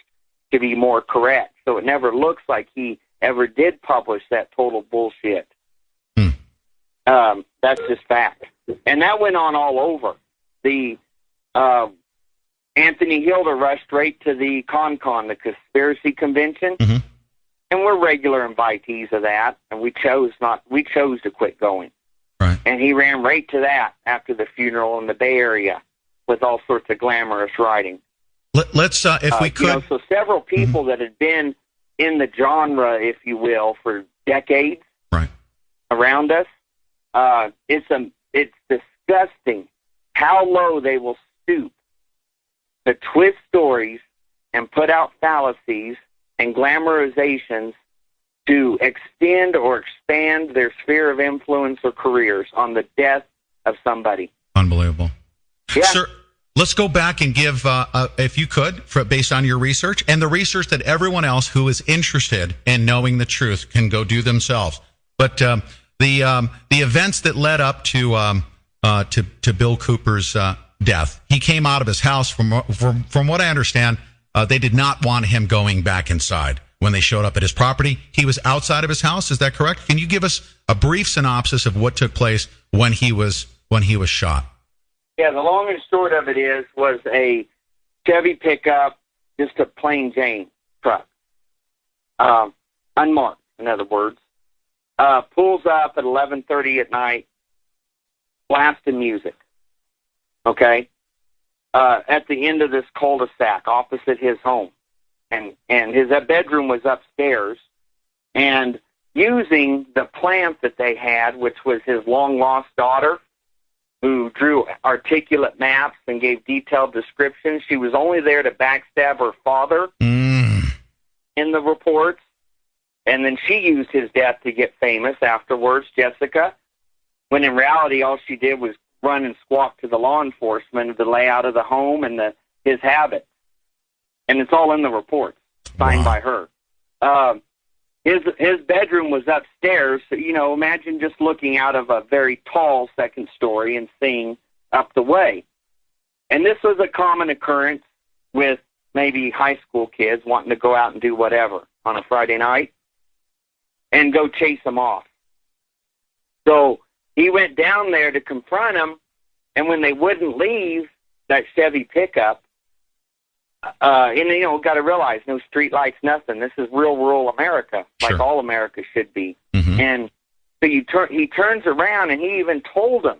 to be more correct. So it never looks like he ever did publish that total bullshit. That's just fact. And that went on all over. The Anthony Hilder rushed right to the CON, the Conspiracy Convention, and we're regular invitees of that, and we chose to quit going. And he ran right to that after the funeral in the Bay Area with all sorts of glamorous writing. Let's, if we could... so several people that had been in the genre, if you will, for decades around us, it's disgusting how low they will stoop to twist stories and put out fallacies and glamorizations to extend or expand their sphere of influence or careers on the death of somebody. Unbelievable. Yeah. Sir, let's go back and give, if you could, based on your research and the research that everyone else who is interested in knowing the truth can go do themselves. But the events that led up to Bill Cooper's death, he came out of his house. From what I understand, they did not want him going back inside. When they showed up at his property, he was outside of his house. Is that correct? Can you give us a brief synopsis of what took place when he was shot? Yeah, the long and short of it was a Chevy pickup, just a plain Jane truck, unmarked, in other words, pulls up at 11:30 at night, blasting music. Okay, at the end of this cul-de-sac, opposite his home. And his bedroom was upstairs, and using the plant that they had, which was his long-lost daughter, who drew articulate maps and gave detailed descriptions. She was only there to backstab her father in the reports, and then she used his death to get famous afterwards, Jessica, when in reality all she did was run and squawk to the law enforcement of the layout of the home and his habits. And it's all in the reports, signed by her. His bedroom was upstairs, so, imagine just looking out of a very tall second story and seeing up the way. And this was a common occurrence with maybe high school kids wanting to go out and do whatever on a Friday night and go chase them off. So he went down there to confront them, and when they wouldn't leave that Chevy pickup, And got to realize, no street lights, nothing. This is real rural America, like all America should be. Mm-hmm. And so he turns around, and he even told him,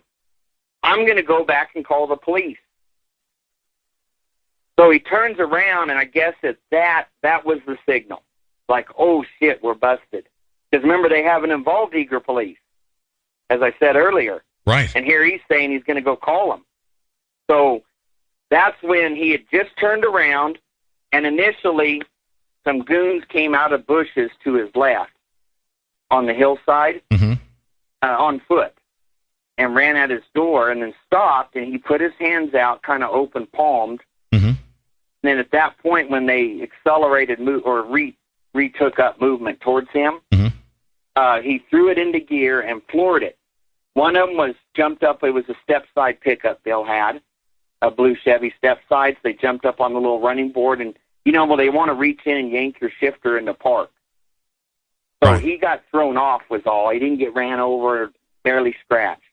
I'm going to go back and call the police. So he turns around, and I guess that was the signal. Like, oh, shit, we're busted. Because remember, they haven't involved Eager Police, as I said earlier. Right. And here he's saying he's going to go call them. So that's when he had just turned around, and initially some goons came out of bushes to his left on the hillside on foot and ran at his door and then stopped, and he put his hands out kind of open-palmed. Mm-hmm. And then at that point, when they accelerated retook up movement towards him, he threw it into gear and floored it. One of them was jumped up. It was a step-side pickup Bill had, a blue Chevy step-side. So they jumped up on the little running board, and, they want to reach in and yank your shifter in the park. So he got thrown off was all. He didn't get ran over, barely scratched.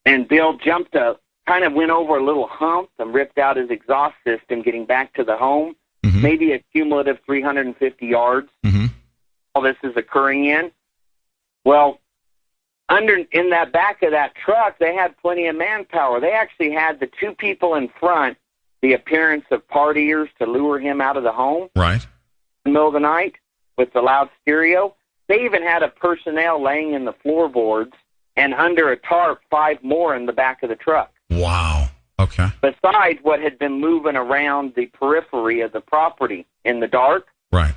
And Bill jumped up, kind of went over a little hump and ripped out his exhaust system getting back to the home, maybe a cumulative 350 yards. All this is occurring in. Well, in that back of that truck, they had plenty of manpower. They actually had the two people in front, the appearance of partiers to lure him out of the home. Right. In the middle of the night with the loud stereo. They even had a personnel laying in the floorboards, and under a tarp, 5 more in the back of the truck. Wow. Okay. Besides what had been moving around the periphery of the property in the dark. Right.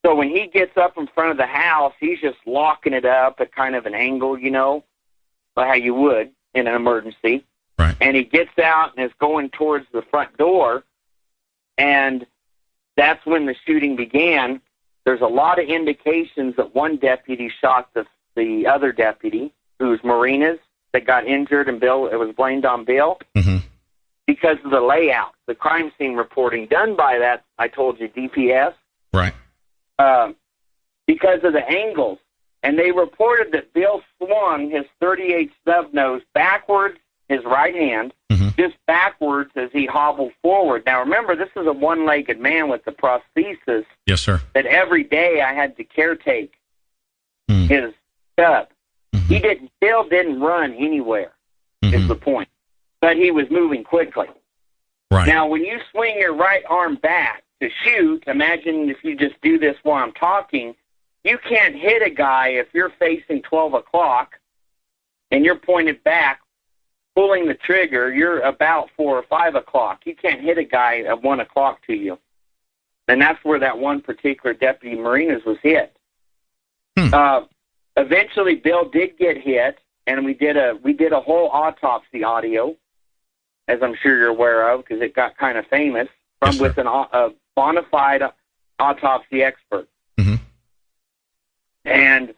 So when he gets up in front of the house, he's just locking it up at kind of an angle, like how you would in an emergency. Right. And he gets out and is going towards the front door, and that's when the shooting began. There's a lot of indications that one deputy shot the other deputy, who's Marinas, that got injured, and it was blamed on Bill because of the layout, the crime scene reporting done by that, I told you, DPS. Right. Because of the angles. And they reported that Bill swung his .38 stub nose backwards, his right hand, just backwards as he hobbled forward. Now, remember, this is a one-legged man with the prosthesis. Yes, sir. That every day I had to caretake his stub. Bill didn't run anywhere, is the point. But he was moving quickly. Right. Now, when you swing your right arm back to shoot, imagine if you just do this while I'm talking, you can't hit a guy if you're facing 12 o'clock and you're pointed back, pulling the trigger, you're about 4 or 5 o'clock. You can't hit a guy at 1 o'clock to you. And that's where that one particular Deputy Marinas was hit. Eventually, Bill did get hit, and we did a whole autopsy audio, as I'm sure you're aware of, because it got kind of famous, with a bona fide autopsy expert. And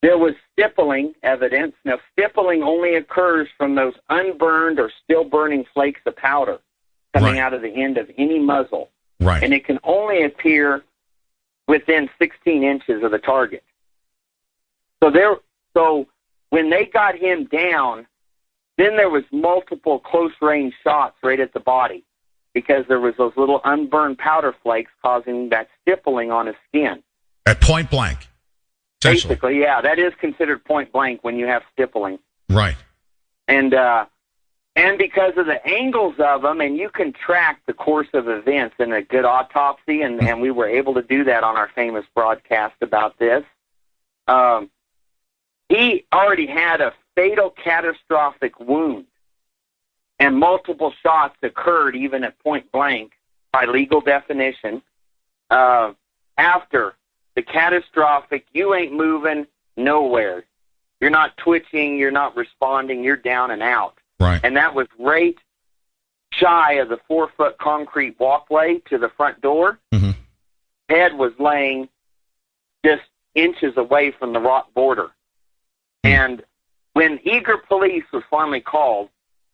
there was stippling evidence. Now, stippling only occurs from those unburned or still burning flakes of powder coming out of the end of any muzzle. Right. And it can only appear within 16 inches of the target. So when they got him down, then there was multiple close-range shots right at the body because there was those little unburned powder flakes causing that stippling on his skin. At point blank. Basically, yeah, that is considered point blank when you have stippling. Right. And because of the angles of them, and you can track the course of events in a good autopsy, and we were able to do that on our famous broadcast about this. He already had a fatal catastrophic wound, and multiple shots occurred even at point blank by legal definition after the catastrophic, you ain't moving nowhere. You're not twitching, you're not responding, you're down and out. Right. And that was right shy of the 4-foot concrete walkway to the front door. Head was laying just inches away from the rock border. And when Eager Police was finally called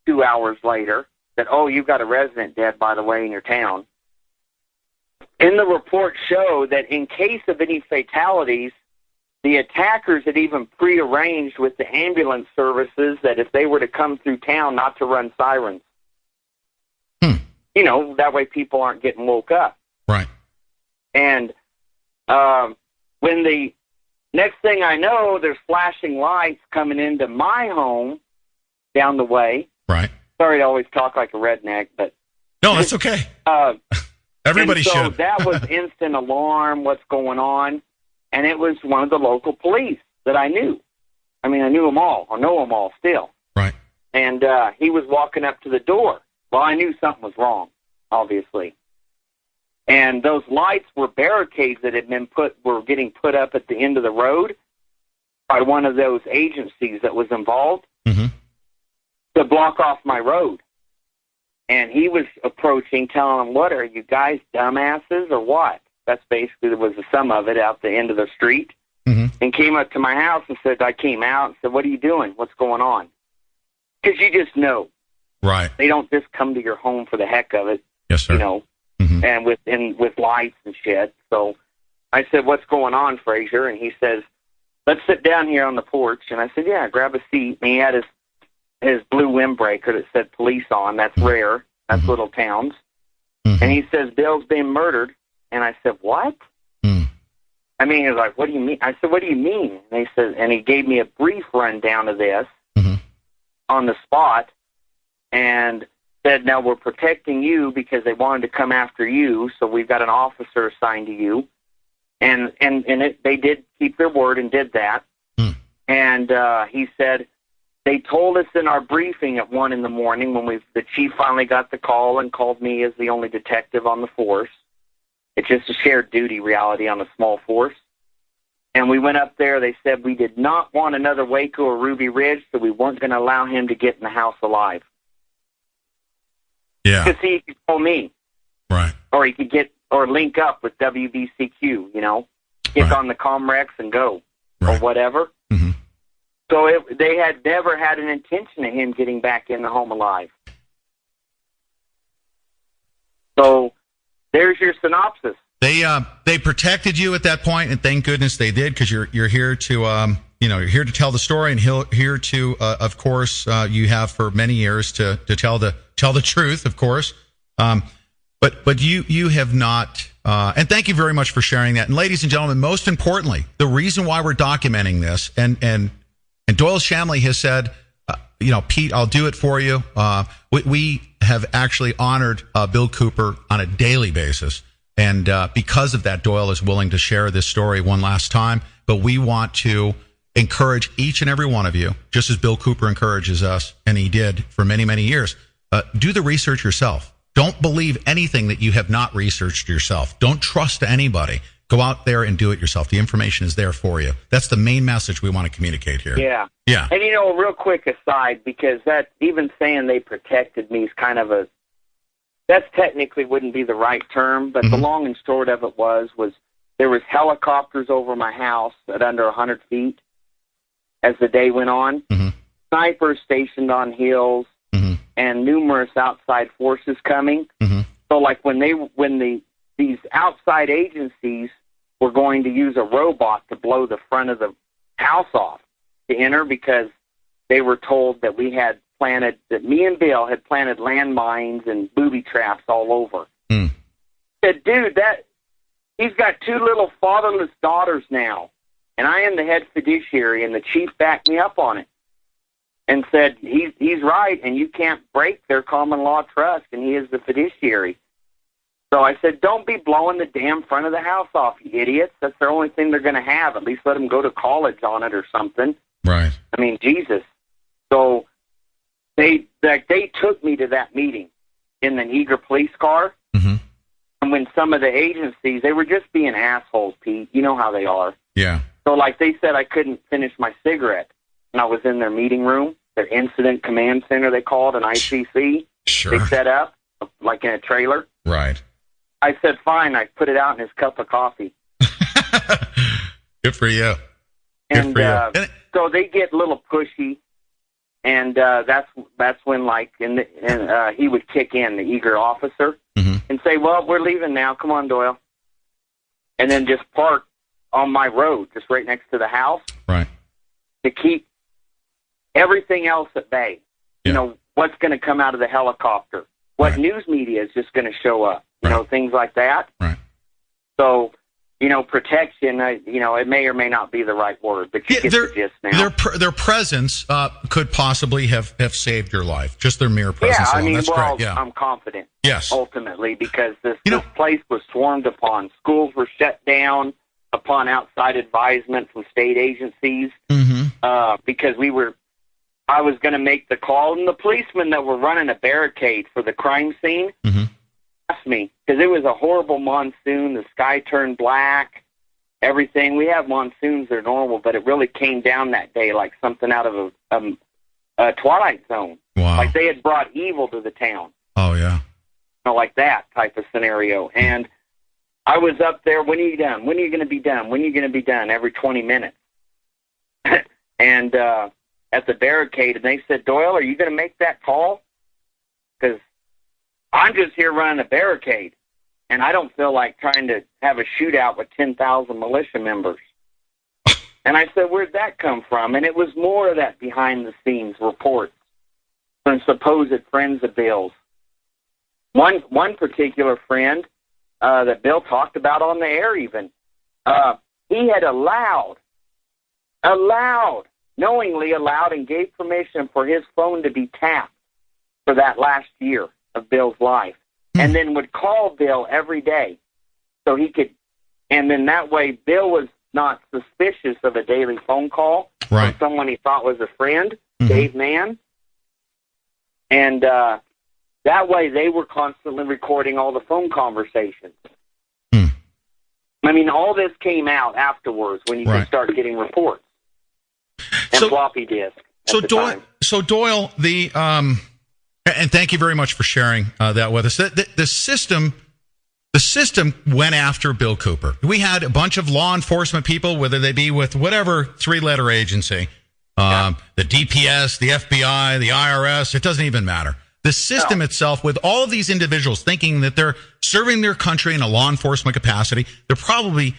2 hours later, that, you've got a resident dead, by the way, in your town, in the report showed that in case of any fatalities, the attackers had even prearranged with the ambulance services that if they were to come through town, not to run sirens. You know, that way people aren't getting woke up. Right. And when the next thing I know, there's flashing lights coming into my home down the way. Right. Sorry to always talk like a redneck, but... No, that's okay. Everybody so should. That was instant alarm, what's going on. And it was one of the local police that I knew. I mean, I knew them all. I know them all still. Right. And he was walking up to the door. Well, I knew something was wrong, obviously. And those lights were barricades that were getting put up at the end of the road by one of those agencies that was involved to block off my road. And he was approaching, telling them, "What, are you guys dumbasses or what?" That's basically was the sum of it out the end of the street. And came up to my house and said, I came out and said, "What are you doing? What's going on?" Because you just know. Right. They don't just come to your home for the heck of it. Yes, sir. You know, and with lights and shit. So I said, "What's going on, Frazier?" And he says, "Let's sit down here on the porch." And I said, "Yeah, grab a seat." And he had his blue windbreaker that said police on. That's rare. That's little towns. And he says, "Bill's been murdered." And I said, "What?" I mean, he was like, "What do you mean?" I said, "What do you mean?" And he said, and he gave me a brief rundown of this on the spot, and said, "Now we're protecting you because they wanted to come after you, so we've got an officer assigned to you." And they did keep their word and did that. And he said, "They told us in our briefing at 1 in the morning when the chief finally got the call and called me as the only detective on the force. It's just a shared duty reality on a small force. And we went up there. They said we did not want another Waco or Ruby Ridge, so we weren't going to allow him to get in the house alive." Yeah. Because he could call me. Right. Or he could link up with WBCQ, you know, get on the Comrex and go, or whatever. So they had never had an intention of him getting back in the home alive. So there's your synopsis. They protected you at that point, and thank goodness they did, because you're here to you're here to tell the story, and here to of course you have for many years to tell the truth, of course. But you have not, and thank you very much for sharing that. And ladies and gentlemen, most importantly, the reason why we're documenting this, and Doyel Shamley has said, "Pete, I'll do it for you." We have actually honored Bill Cooper on a daily basis. And because of that, Doyel is willing to share this story one last time. But we want to encourage each and every one of you, just as Bill Cooper encourages us, and he did for many, many years, do the research yourself. Don't believe anything that you have not researched yourself. Don't trust anybody. Go out there and do it yourself. The information is there for you. That's the main message we want to communicate here. Yeah. Yeah. And, a real quick aside, because that even saying they protected me is kind of that's technically wouldn't be the right term, but the long and short of it was there was helicopters over my house at under 100 feet as the day went on, snipers stationed on hills, and numerous outside forces coming. So like when these outside agencies were going to use a robot to blow the front of the house off to enter, because they were told that that me and Bill had planted landmines and booby traps all over. Said, "Dude, he's got 2 little fatherless daughters now, and I am the head fiduciary," and the chief backed me up on it and said, he's right, and you can't break their common law trust, and he is the fiduciary. So I said, "Don't be blowing the damn front of the house off, you idiots. That's the only thing they're going to have. At least let them go to college on it or something." Right. I mean, Jesus. So they took me to that meeting in the eager police car. And when some of the agencies, they were just being assholes, Pete. You know how they are. Yeah. So like they said I couldn't finish my cigarette. And I was in their meeting room, their incident command center, they call it, an ICC. Sure. They set up like in a trailer. Right. I said, fine. I put it out in his cup of coffee. Good for you. And so they get a little pushy, and that's when he would kick in, the eager officer, and say, "Well, we're leaving now. Come on, Doyel," and then just park on my road, just right next to the house, right, to keep everything else at bay. Yeah. What's going to come out of the helicopter? what news media is just going to show up, you know, things like that. Right. So, you know, protection, you know, it may or may not be the right word, but you get the gist now. Their presence could possibly have saved your life, just their mere presence alone. I mean, That's well, great. Yeah. I'm confident, yes, ultimately, because this place was swarmed upon. Schools were shut down upon outside advisement from state agencies, because I was going to make the call, and the policemen that were running a barricade for the crime scene asked me, because it was a horrible monsoon, the sky turned black, everything. We have monsoons that are normal, but it really came down that day like something out of a Twilight Zone. Wow. Like they had brought evil to the town. Oh, yeah. You know, like that type of scenario. And I was up there, when are you done? When are you going to be done? When are you going to be done? Every 20 minutes. And at the barricade, and they said, Doyle, are you going to make that call? Because I'm just here running a barricade, and I don't feel like trying to have a shootout with 10,000 militia members. And I said, where'd that come from? And it was more of that behind-the-scenes reports from supposed friends of Bill's. One particular friend that Bill talked about on the air even, he had knowingly allowed and gave permission for his phone to be tapped for that last year of Bill's life, and then would call Bill every day so he could, and then that way Bill was not suspicious of a daily phone call from someone he thought was a friend, Dave Mann, and that way they were constantly recording all the phone conversations. I mean, all this came out afterwards when you could start getting reports and floppy disk. So Doyle, and thank you very much for sharing that with us. The system went after Bill Cooper. We had a bunch of law enforcement people, whether they be with whatever three-letter agency, the DPS, the FBI, the IRS, it doesn't even matter. The system itself, with all of these individuals thinking that they're serving their country in a law enforcement capacity, they're probably,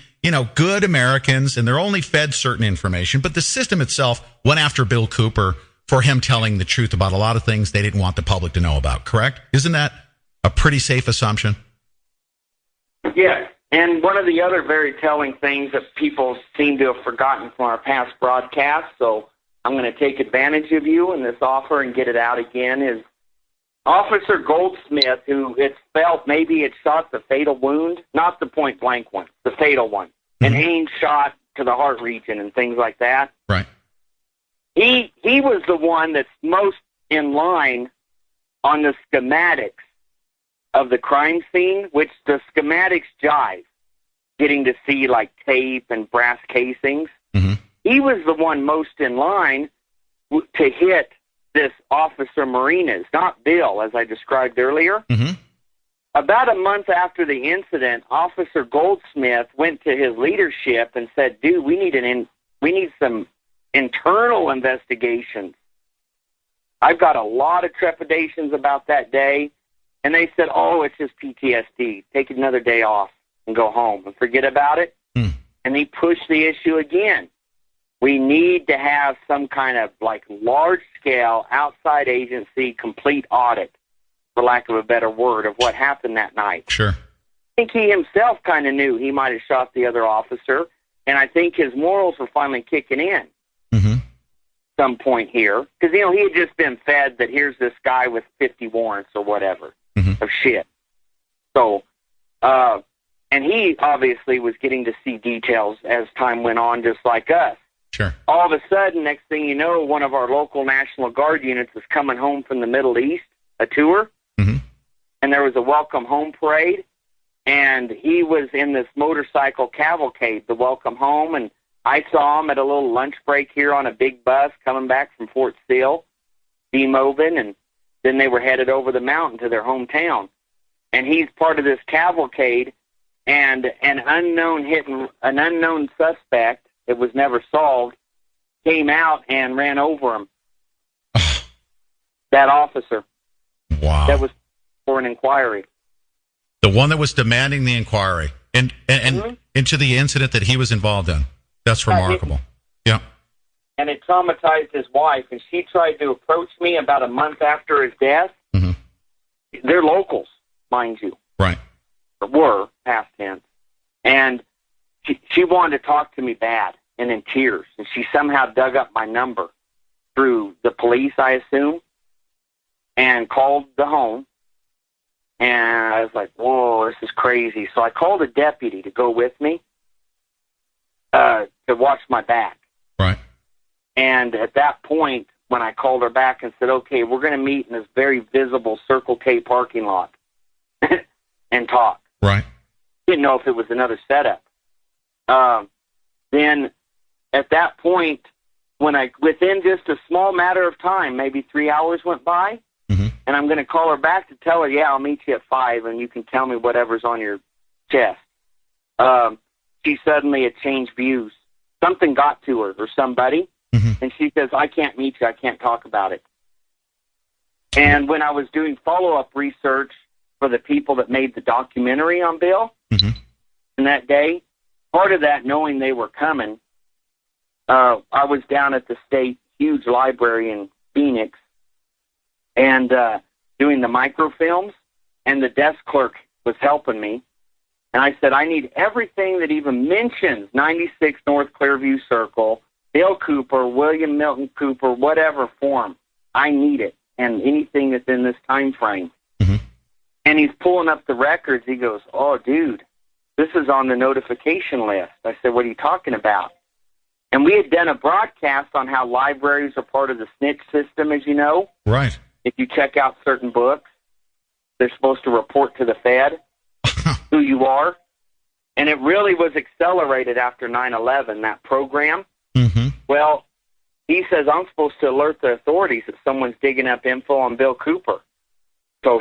good Americans, and they're only fed certain information. But the system itself went after Bill Cooper for him telling the truth about a lot of things they didn't want the public to know about, correct? Isn't that a pretty safe assumption? Yes. And one of the other very telling things that people seem to have forgotten from our past broadcasts, so I'm going to take advantage of you in this offer and get it out again, is Officer Goldsmith, who it's felt maybe it shot the fatal wound, not the point-blank one, the fatal one, an aim shot to the heart region and things like that. Right. He was the one that's most in line on the schematics of the crime scene, which the schematics jive, getting to see like tape and brass casings. He was the one most in line to hit this Officer Marinas, not Bill, as I described earlier. About a month after the incident, Officer Goldsmith went to his leadership and said, dude, we need some internal investigations. I've got a lot of trepidations about that day. And they said, oh, it's just PTSD. Take another day off and go home and forget about it. And he pushed the issue again. We need to have some kind of like large-scale outside agency complete audit, for lack of a better word, of what happened that night. Sure. I think he himself kind of knew he might have shot the other officer, and I think his morals were finally kicking in some point here. Because, he had just been fed that here's this guy with 50 warrants or whatever of shit. So, and he obviously was getting to see details as time went on, just like us. Sure. All of a sudden, next thing you know, one of our local National Guard units is coming home from the Middle East, a tour, and there was a welcome home parade, and he was in this motorcycle cavalcade, the welcome home, and I saw him at a little lunch break here on a big bus coming back from Fort Sill, demoving, and then they were headed over the mountain to their hometown. And he's part of this cavalcade, and an unknown suspect, it was never solved, came out and ran over him. That officer. Wow. That was for an inquiry. The one that was demanding the inquiry and into the incident that he was involved in. That's remarkable. Yeah. And it traumatized his wife, and she tried to approach me about a month after his death. they're locals, mind you. Right. Or were, past tense. And she wanted to talk to me bad and in tears. And she somehow dug up my number through the police, I assume, and called the home. And I was like, whoa, this is crazy. So I called a deputy to go with me to watch my back. Right. And at that point, when I called her back and said, okay, we're going to meet in this very visible Circle K parking lot and talk. Right. Didn't know if it was another setup. Then at that point, within just a small matter of time, maybe 3 hours went by, and I'm going to call her back to tell her, yeah, I'll meet you at 5, and you can tell me whatever's on your chest. She suddenly had changed views. Something got to her or somebody, and she says, I can't meet you. I can't talk about it. And when I was doing follow-up research for the people that made the documentary on Bill, in that day, part of that, knowing they were coming, I was down at the state huge library in Phoenix and doing the microfilms, and the desk clerk was helping me. And I said, I need everything that even mentions 96 North Clearview Circle, Bill Cooper, William Milton Cooper, whatever form. I need it, and anything that's in this time frame. And he's pulling up the records. He goes, oh, dude, this is on the notification list. I said, what are you talking about? And we had done a broadcast on how libraries are part of the snitch system, as you know. Right. If you check out certain books, they're supposed to report to the Fed who you are. And it really was accelerated after 9/11, that program. Well, he says, I'm supposed to alert the authorities that someone's digging up info on Bill Cooper. So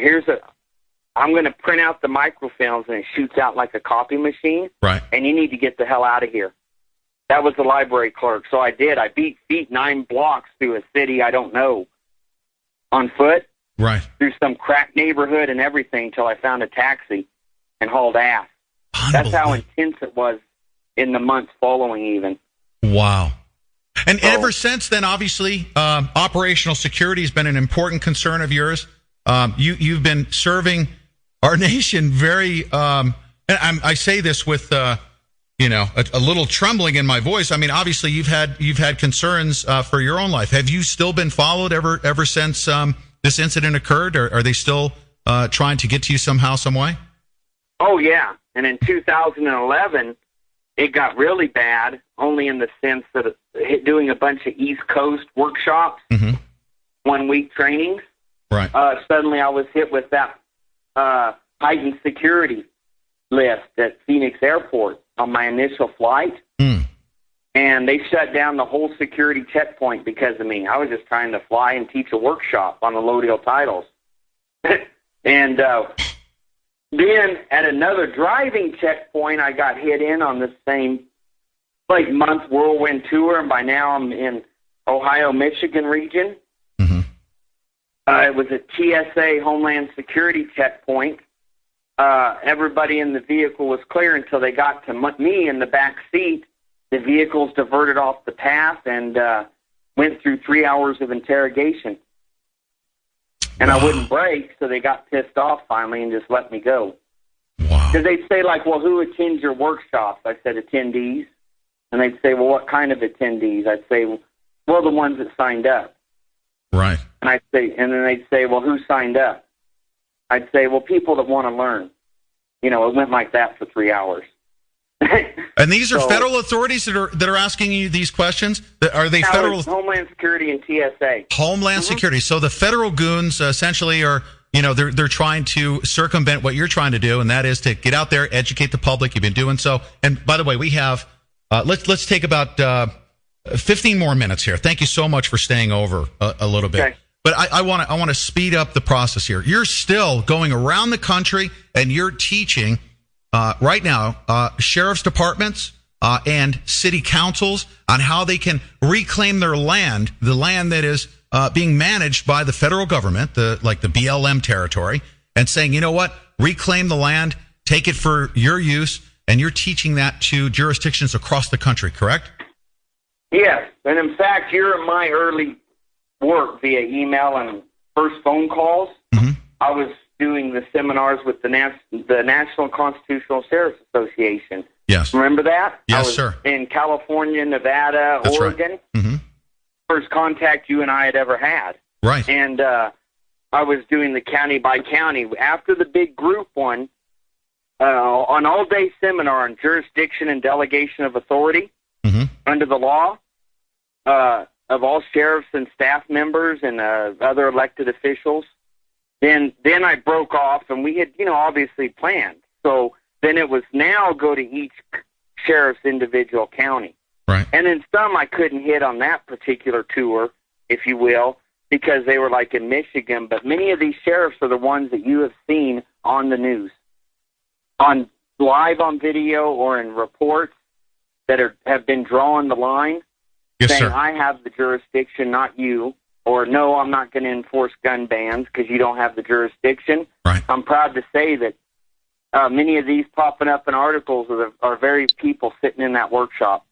I'm going to print out the microfilms, and it shoots out like a copy machine. Right. And you need to get the hell out of here. That was the library clerk. So I did. I beat feet 9 blocks through a city I don't know on foot. Right. Through some crack neighborhood and everything until I found a taxi and hauled ass. That's how intense it was in the months following even. Wow. And ever since then, obviously, operational security has been an important concern of yours. You've been serving our nation very, and I say this with, a little trembling in my voice. I mean, obviously, you've had concerns for your own life. Have you still been followed ever since this incident occurred, or are they still trying to get to you somehow, some way? Oh, yeah. And in 2011, it got really bad, only in the sense that doing a bunch of East Coast workshops, 1 week trainings. Right. Suddenly I was hit with that heightened security list at Phoenix Airport on my initial flight. And they shut down the whole security checkpoint because of me. I was just trying to fly and teach a workshop on the low deal titles. And then at another driving checkpoint, I got hit in on the same month whirlwind tour, and by now I'm in Ohio, Michigan region. It was a TSA Homeland Security checkpoint. Everybody in the vehicle was clear until they got to me in the back seat. The vehicles diverted off the path and went through 3 hours of interrogation. And I wouldn't brake, so they got pissed off finally and just let me go. Wow. Because they'd say, well, who attends your workshops? I said, attendees. And they'd say, well, what kind of attendees? I'd say, well, the ones that signed up. Right. And then they'd say, well, who signed up? I'd say, well, people that want to learn. It went like that for 3 hours. And these are federal authorities that are asking you these questions? Are they federal? Homeland Security and TSA. Homeland Security. So the federal goons essentially are, they're trying to circumvent what you're trying to do, and that is to get out there, educate the public. You've been doing so. And by the way, we have let's take about 15 more minutes here. Thank you so much for staying over a little bit. Okay. But I want to speed up the process here. You're still going around the country and you're teaching right now sheriff's departments and city councils on how they can reclaim their land, the land that is being managed by the federal government, like the BLM territory, and saying, you know what, reclaim the land, take it for your use, and you're teaching that to jurisdictions across the country, correct? Yes, and in fact, you're my early work via email and first phone calls. I was doing the seminars with the National Constitutional Sheriff's Association. Yes. Remember that? Yes, I was sir. in California, Nevada, That's Oregon. Right. Mm-hmm. First contact you and I had ever had. Right. And I was doing the county by county. After the big group one, an all-day seminar on jurisdiction and delegation of authority under the law of all sheriffs and staff members and other elected officials. Then I broke off, and we had, obviously planned. So then it was now go to each sheriff's individual county. Right. And then some I couldn't hit on that particular tour, if you will, because they were like in Michigan. But many of these sheriffs are the ones that you have seen on the news, on live on video or in reports that have been drawing the line, yes, saying, sir. I have the jurisdiction, not you, or no, I'm not going to enforce gun bans because you don't have the jurisdiction. Right. I'm proud to say that many of these popping up in articles are very people sitting in that workshop.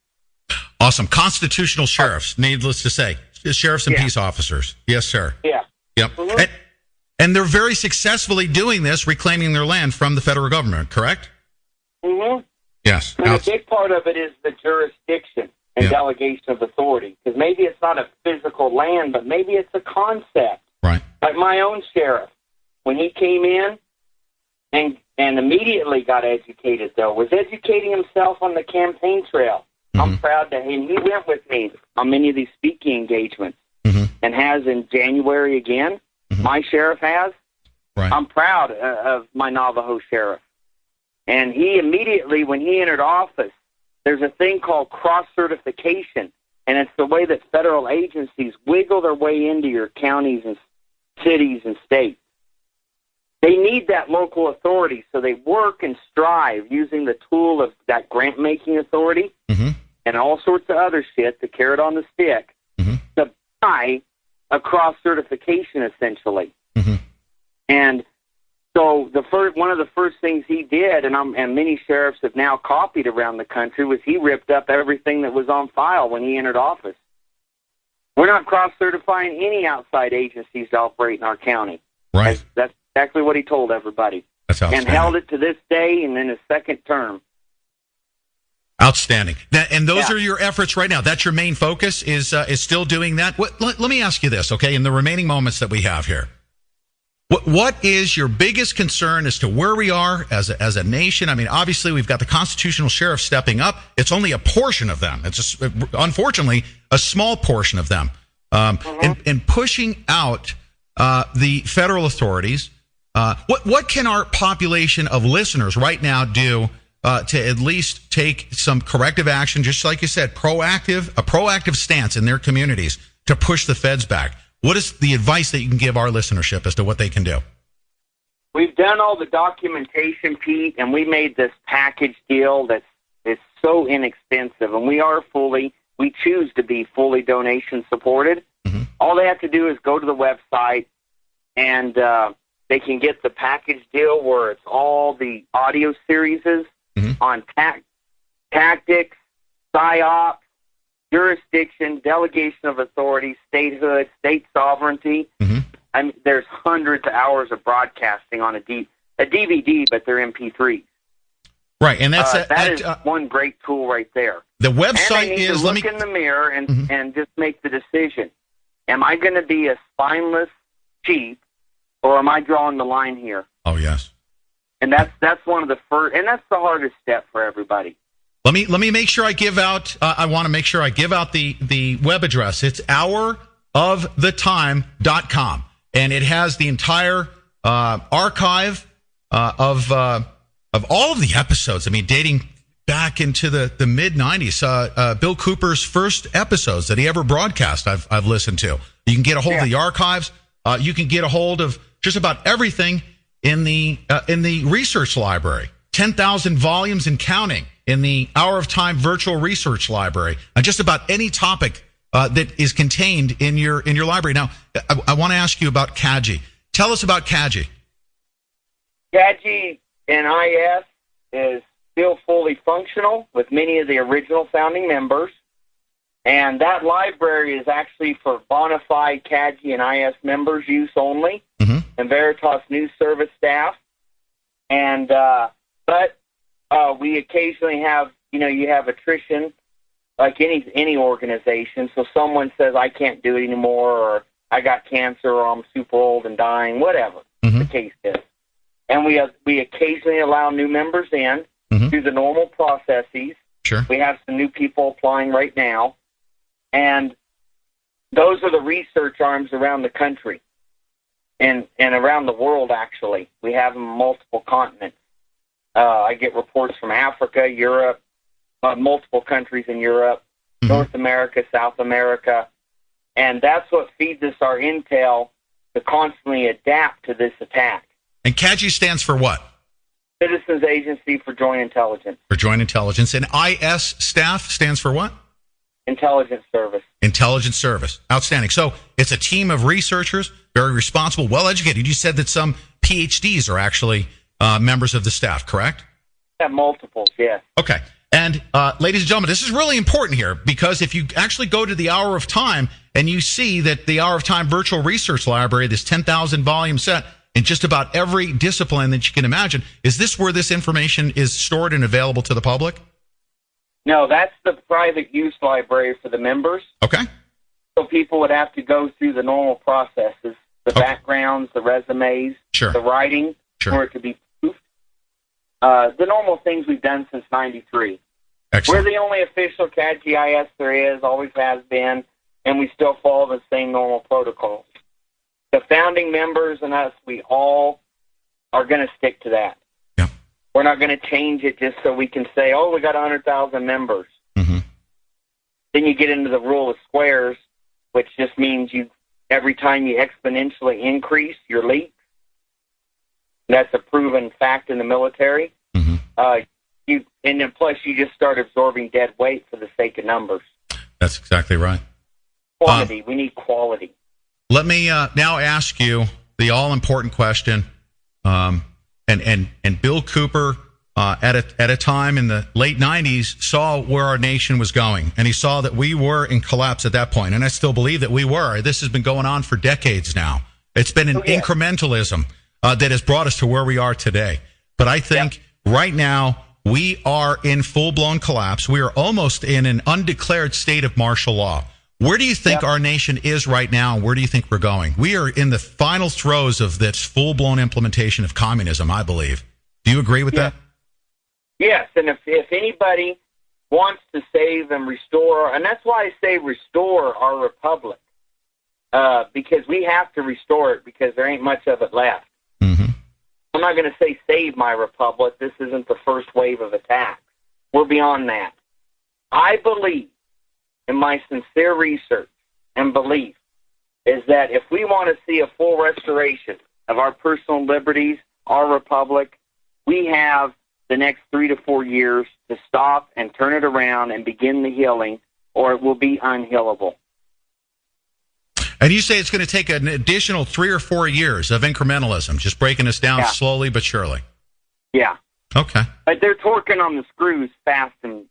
Awesome. Constitutional sheriffs, needless to say. Sheriffs and peace officers. Yes, sir. Yeah. Yep. Mm-hmm. And they're very successfully doing this, reclaiming their land from the federal government, correct? Mm-hmm. Yes. And a big part of it is the jurisdiction and delegation of authority. Because maybe it's not a physical land, but maybe it's a concept. Right. Like my own sheriff, when he came in and immediately got educated, though, was educating himself on the campaign trail. I'm proud that he went with me on many of these speaking engagements and has in January again. My sheriff has. Right. I'm proud of my Navajo sheriff. And he immediately, when he entered office, there's a thing called cross-certification, and it's the way that federal agencies wiggle their way into your counties and cities and states. They need that local authority, so they work and strive using the tool of that grant-making authority and all sorts of other shit, the carrot on the stick, to buy a cross-certification, essentially. And so one of the first things he did, and many sheriffs have now copied around the country, was he ripped up everything that was on file when he entered office. We're not cross-certifying any outside agencies to operate in our county. Right. That's exactly what he told everybody. That's outstanding. And held it to this day and in his second term. Outstanding. And those are your efforts right now. That's your main focus, is still doing that. Let me ask you this, okay, in the remaining moments that we have here. What is your biggest concern as to where we are as a nation? I mean, obviously, we've got the constitutional sheriff stepping up. It's only a portion of them. It's unfortunately a small portion of them. And pushing out the federal authorities. What can our population of listeners right now do to at least take some corrective action, just like you said, a proactive stance in their communities to push the feds back? What is the advice that you can give our listenership as to what they can do? We've done all the documentation, Pete, and we made this package deal that's so inexpensive, and we choose to be fully donation supported. All they have to do is go to the website, and they can get the package deal where it's all the audio series on tactics, PSYOP, jurisdiction, delegation of authority, statehood, state sovereignty. I mean, there's hundreds of hours of broadcasting on a DVD, but they're MP3s. Right, and that is one great tool right there. The website and they need is. to look in the mirror and just make the decision: am I going to be a spineless sheep, or am I drawing the line here? Oh yes. And that's one of the first, and that's the hardest step for everybody. Let me make sure I give out. I want to make sure I give out the web address. It's hourofThetime.com, and it has the entire archive of all of the episodes. I mean, dating back into the mid '90s. Bill Cooper's first episodes that he ever broadcast, I've listened to. You can get a hold of the archives. You can get a hold of just about everything in the research library. 10,000 volumes and counting in the Hour of Time virtual research library on just about any topic that is contained in your library. Now, I want to ask you about CAGI. Tell us about CAGI. CAGI NIS is still fully functional with many of the original founding members, and that library is actually for bona fide CAGI and IS members use only. and Veritas News Service staff. And but we occasionally have, you have attrition, like any organization. So someone says, I can't do it anymore, or I got cancer, or I'm super old and dying, whatever the case is. And we occasionally allow new members in through the normal processes. Sure. We have some new people applying right now. And those are the research arms around the country and around the world, actually. We have them on multiple continents. I get reports from Africa, Europe, multiple countries in Europe, North America, South America. And that's what feeds us our intel to constantly adapt to this attack. And CAGI stands for what? Citizens Agency for Joint Intelligence. For Joint Intelligence. And IS staff stands for what? Intelligence Service. Intelligence Service. Outstanding. So it's a team of researchers, very responsible, well-educated. You said that some PhDs are actually members of the staff, correct? Yeah, multiples, yes. Okay. And ladies and gentlemen, this is really important here, because if you actually go to the Hour of Time and you see that the Hour of Time Virtual Research Library, this 10,000 volume set, in just about every discipline that you can imagine, is this where this information is stored and available to the public? No, that's the private use library for the members. Okay. So people would have to go through the normal processes, the backgrounds, the resumes, the writing, for it to be proofed. The normal things we've done since '93. Excellent. We're the only official CAD-GIS there is, always has been, and we still follow the same normal protocols. The founding members and us, we all are going to stick to that. Yeah. We're not going to change it just so we can say, oh, we got 100,000 members. Then you get into the rule of squares, which just means every time you exponentially increase your leaks. That's a proven fact in the military. And then plus you just start absorbing dead weight for the sake of numbers. That's exactly right. Quantity. We need quality. Let me now ask you the all-important question. And Bill Cooper, at a time in the late 90s, saw where our nation was going. And he saw that we were in collapse at that point. And I still believe that we were. This has been going on for decades now. It's been an incrementalism that has brought us to where we are today. But I think right now we are in full-blown collapse. We are almost in an undeclared state of martial law. Where do you think our nation is right now, and where do you think we're going? We are in the final throes of this full-blown implementation of communism, I believe. Do you agree with that? Yes, and if anybody wants to save and restore, and that's why I say restore our republic, because we have to restore it because there ain't much of it left. I'm not going to say save my republic. This isn't the first wave of attacks. We're beyond that. I believe, in my sincere research and belief, is that if we want to see a full restoration of our personal liberties, our republic, we have the next 3 to 4 years to stop and turn it around and begin the healing, or it will be unhealable. And you say it's going to take an additional 3 or 4 years of incrementalism, just breaking us down slowly but surely. Yeah. Okay. But they're torquing on the screws fast and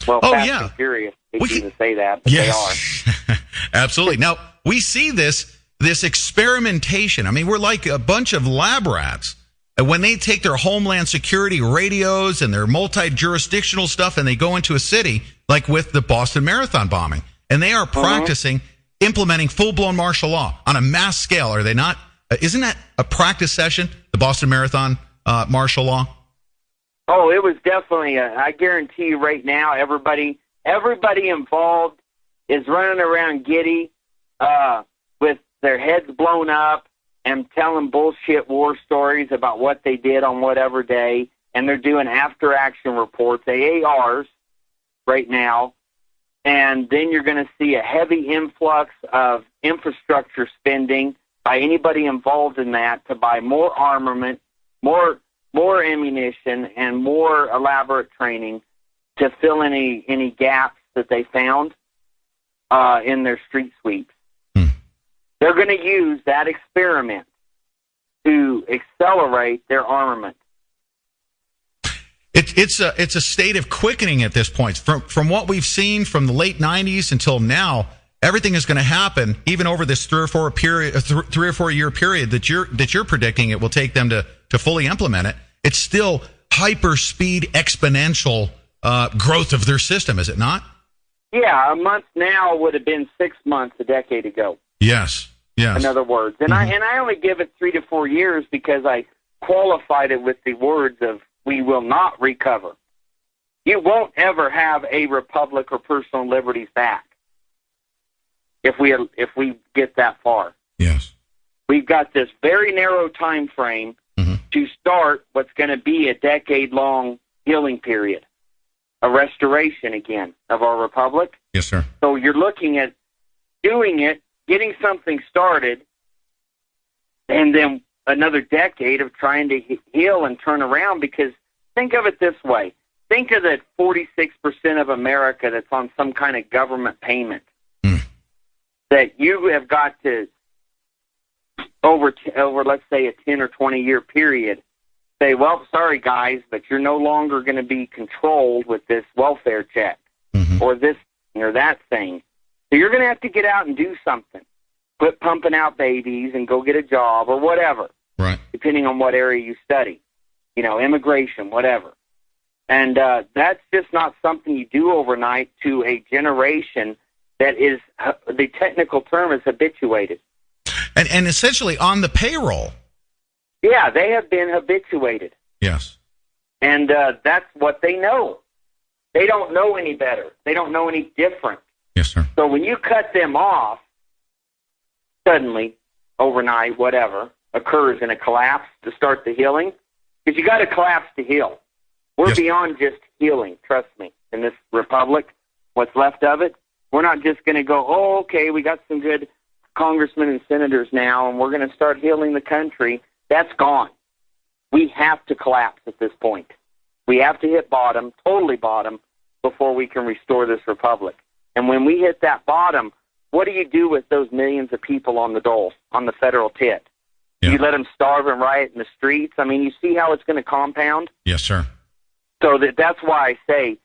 and furious. They can say that, but they are. Absolutely. Now, we see this experimentation. I mean, we're like a bunch of lab rats. And when they take their Homeland Security radios and their multi-jurisdictional stuff and they go into a city, like with the Boston Marathon bombing, and they are practicing implementing full-blown martial law on a mass scale, are they not? Isn't that a practice session, the Boston Marathon martial law? Oh, it was definitely, I guarantee you right now, everybody involved is running around giddy with their heads blown up and telling bullshit war stories about what they did on whatever day, and they're doing after-action reports, AARs, right now, and then you're going to see a heavy influx of infrastructure spending by anybody involved in that to buy more armament, more ammunition, and more elaborate training to fill any gaps that they found in their street sweeps. They're going to use that experiment to accelerate their armament. It's a state of quickening at this point. From what we've seen from the late 90s until now, everything is going to happen, even over this 3 or 4 year period that you're predicting it will take them to fully implement it. It's still hyper speed exponential growth of their system, is it not? Yeah, a month now would have been 6 months a decade ago. Yes. In other words, and I only give it 3 to 4 years because I qualified it with the words of "we will not recover." You won't ever have a republic or personal liberties back if we get that far. Yes, we've got this very narrow time frame to start what's going to be a decade-long healing period, a restoration again of our republic. Yes, sir. So you're looking at doing it, getting something started, and then another decade of trying to heal and turn around. Because think of it this way. Think of the 46% of America that's on some kind of government payment that you have got to, over let's say a 10 or 20 year period, say, well, sorry guys, but you're no longer going to be controlled with this welfare check or this or that thing. So you're going to have to get out and do something. Quit pumping out babies and go get a job or whatever. Right. Depending on what area you study. Immigration, whatever. And that's just not something you do overnight to a generation that is, the technical term is habituated. And essentially on the payroll. Yeah, they have been habituated. Yes. And that's what they know. They don't know any better. They don't know any different. Yes, sir. So when you cut them off, suddenly, overnight, whatever, occurs in a collapse to start the healing, because you got to collapse to heal. We're beyond just healing, trust me, in this republic, what's left of it. We're not just going to go, oh, okay, we got some good congressmen and senators now, and we're going to start healing the country. That's gone. We have to collapse at this point. We have to hit bottom, totally bottom, before we can restore this republic. And when we hit that bottom, what do you do with those millions of people on the dole, on the federal tit? Yeah. You let them starve and riot in the streets? I mean, you see how it's going to compound? Yes, sir. So that's why I say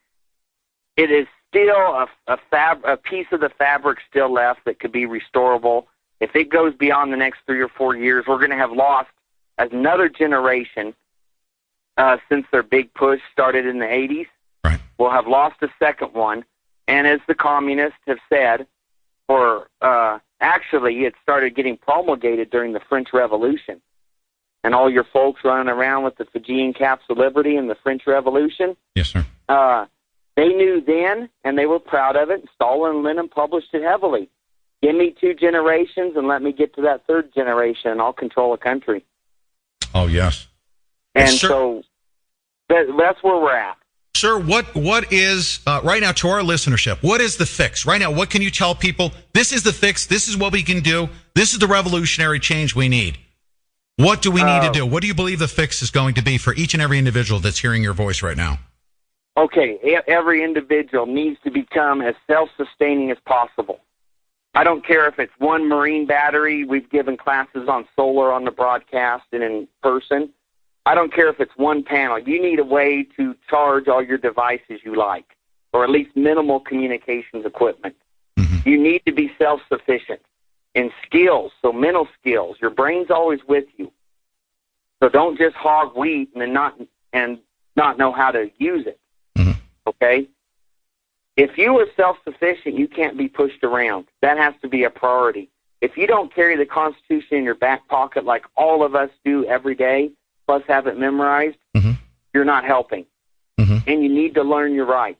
it is still a piece of the fabric still left that could be restorable. If it goes beyond the next 3 or 4 years, we're going to have lost another generation since their big push started in the 80s. Right. We'll have lost a second one. And as the communists have said, actually it started getting promulgated during the French Revolution. And all your folks running around with the Fijian Caps of Liberty in the French Revolution. Yes, sir. They knew then, and they were proud of it. Stalin and Lenin published it heavily. Give me 2 generations, and let me get to that 3rd generation, and I'll control a country. Oh, yes. And sir, so that's where we're at. Sir, what is, right now to our listenership, what is the fix? Right now, what can you tell people? This is the fix. This is what we can do. This is the revolutionary change we need. What do we need to do? What do you believe the fix is going to be for each and every individual that's hearing your voice right now? Okay, every individual needs to become as self-sustaining as possible. I don't care if it's one marine battery. We've given classes on solar on the broadcast and in person. I don't care if it's one panel. You need a way to charge all your devices you like, or at least minimal communications equipment. You need to be self-sufficient in skills, so mental skills. Your brain's always with you. So don't just hog wheat and not know how to use it. Okay? If you are self-sufficient, you can't be pushed around. That has to be a priority. If you don't carry the Constitution in your back pocket like all of us do every day, plus have it memorized, you're not helping. And you need to learn your rights.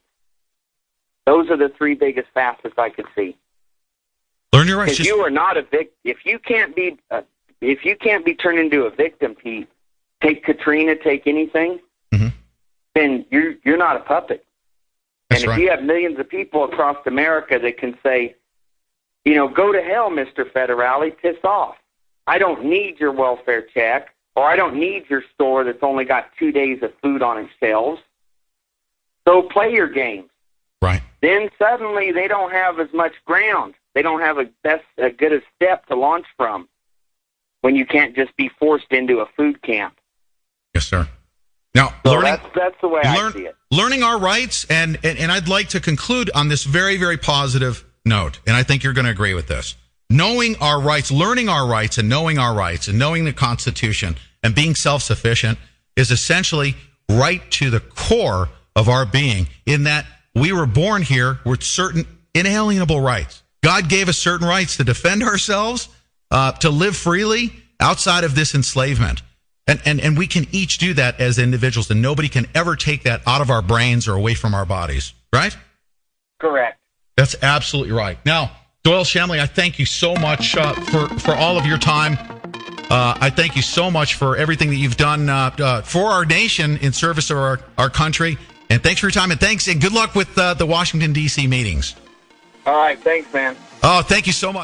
Those are the 3 biggest facets I could see. Learn your rights. Because you are not a victim. If you can't be turned into a victim, Pete, take Katrina, take anything, then you're not a puppet. That's and if you have millions of people across America that can say, go to hell, Mr. Federale, piss off. I don't need your welfare check, or I don't need your store that's only got 2 days of food on its shelves. So play your games. Right. Then suddenly they don't have as much ground. They don't have a good a step to launch from when you can't just be forced into a food camp. Yes, sir. Now, so that's the way I see it. Learning our rights, and I'd like to conclude on this very, very positive note, and I think you're going to agree with this. Knowing our rights, learning our rights, and knowing our rights, and knowing the Constitution, and being self-sufficient is essentially right to the core of our being, in that we were born here with certain inalienable rights. God gave us certain rights to defend ourselves, to live freely outside of this enslavement. And we can each do that as individuals, and nobody can ever take that out of our brains or away from our bodies, right? Correct. That's absolutely right. Now, Doyel Shamley, I thank you so much for all of your time. I thank you so much for everything that you've done for our nation in service of our country. And thanks for your time, and thanks, and good luck with the Washington, D.C. meetings. All right. Thanks, man. Oh, thank you so much.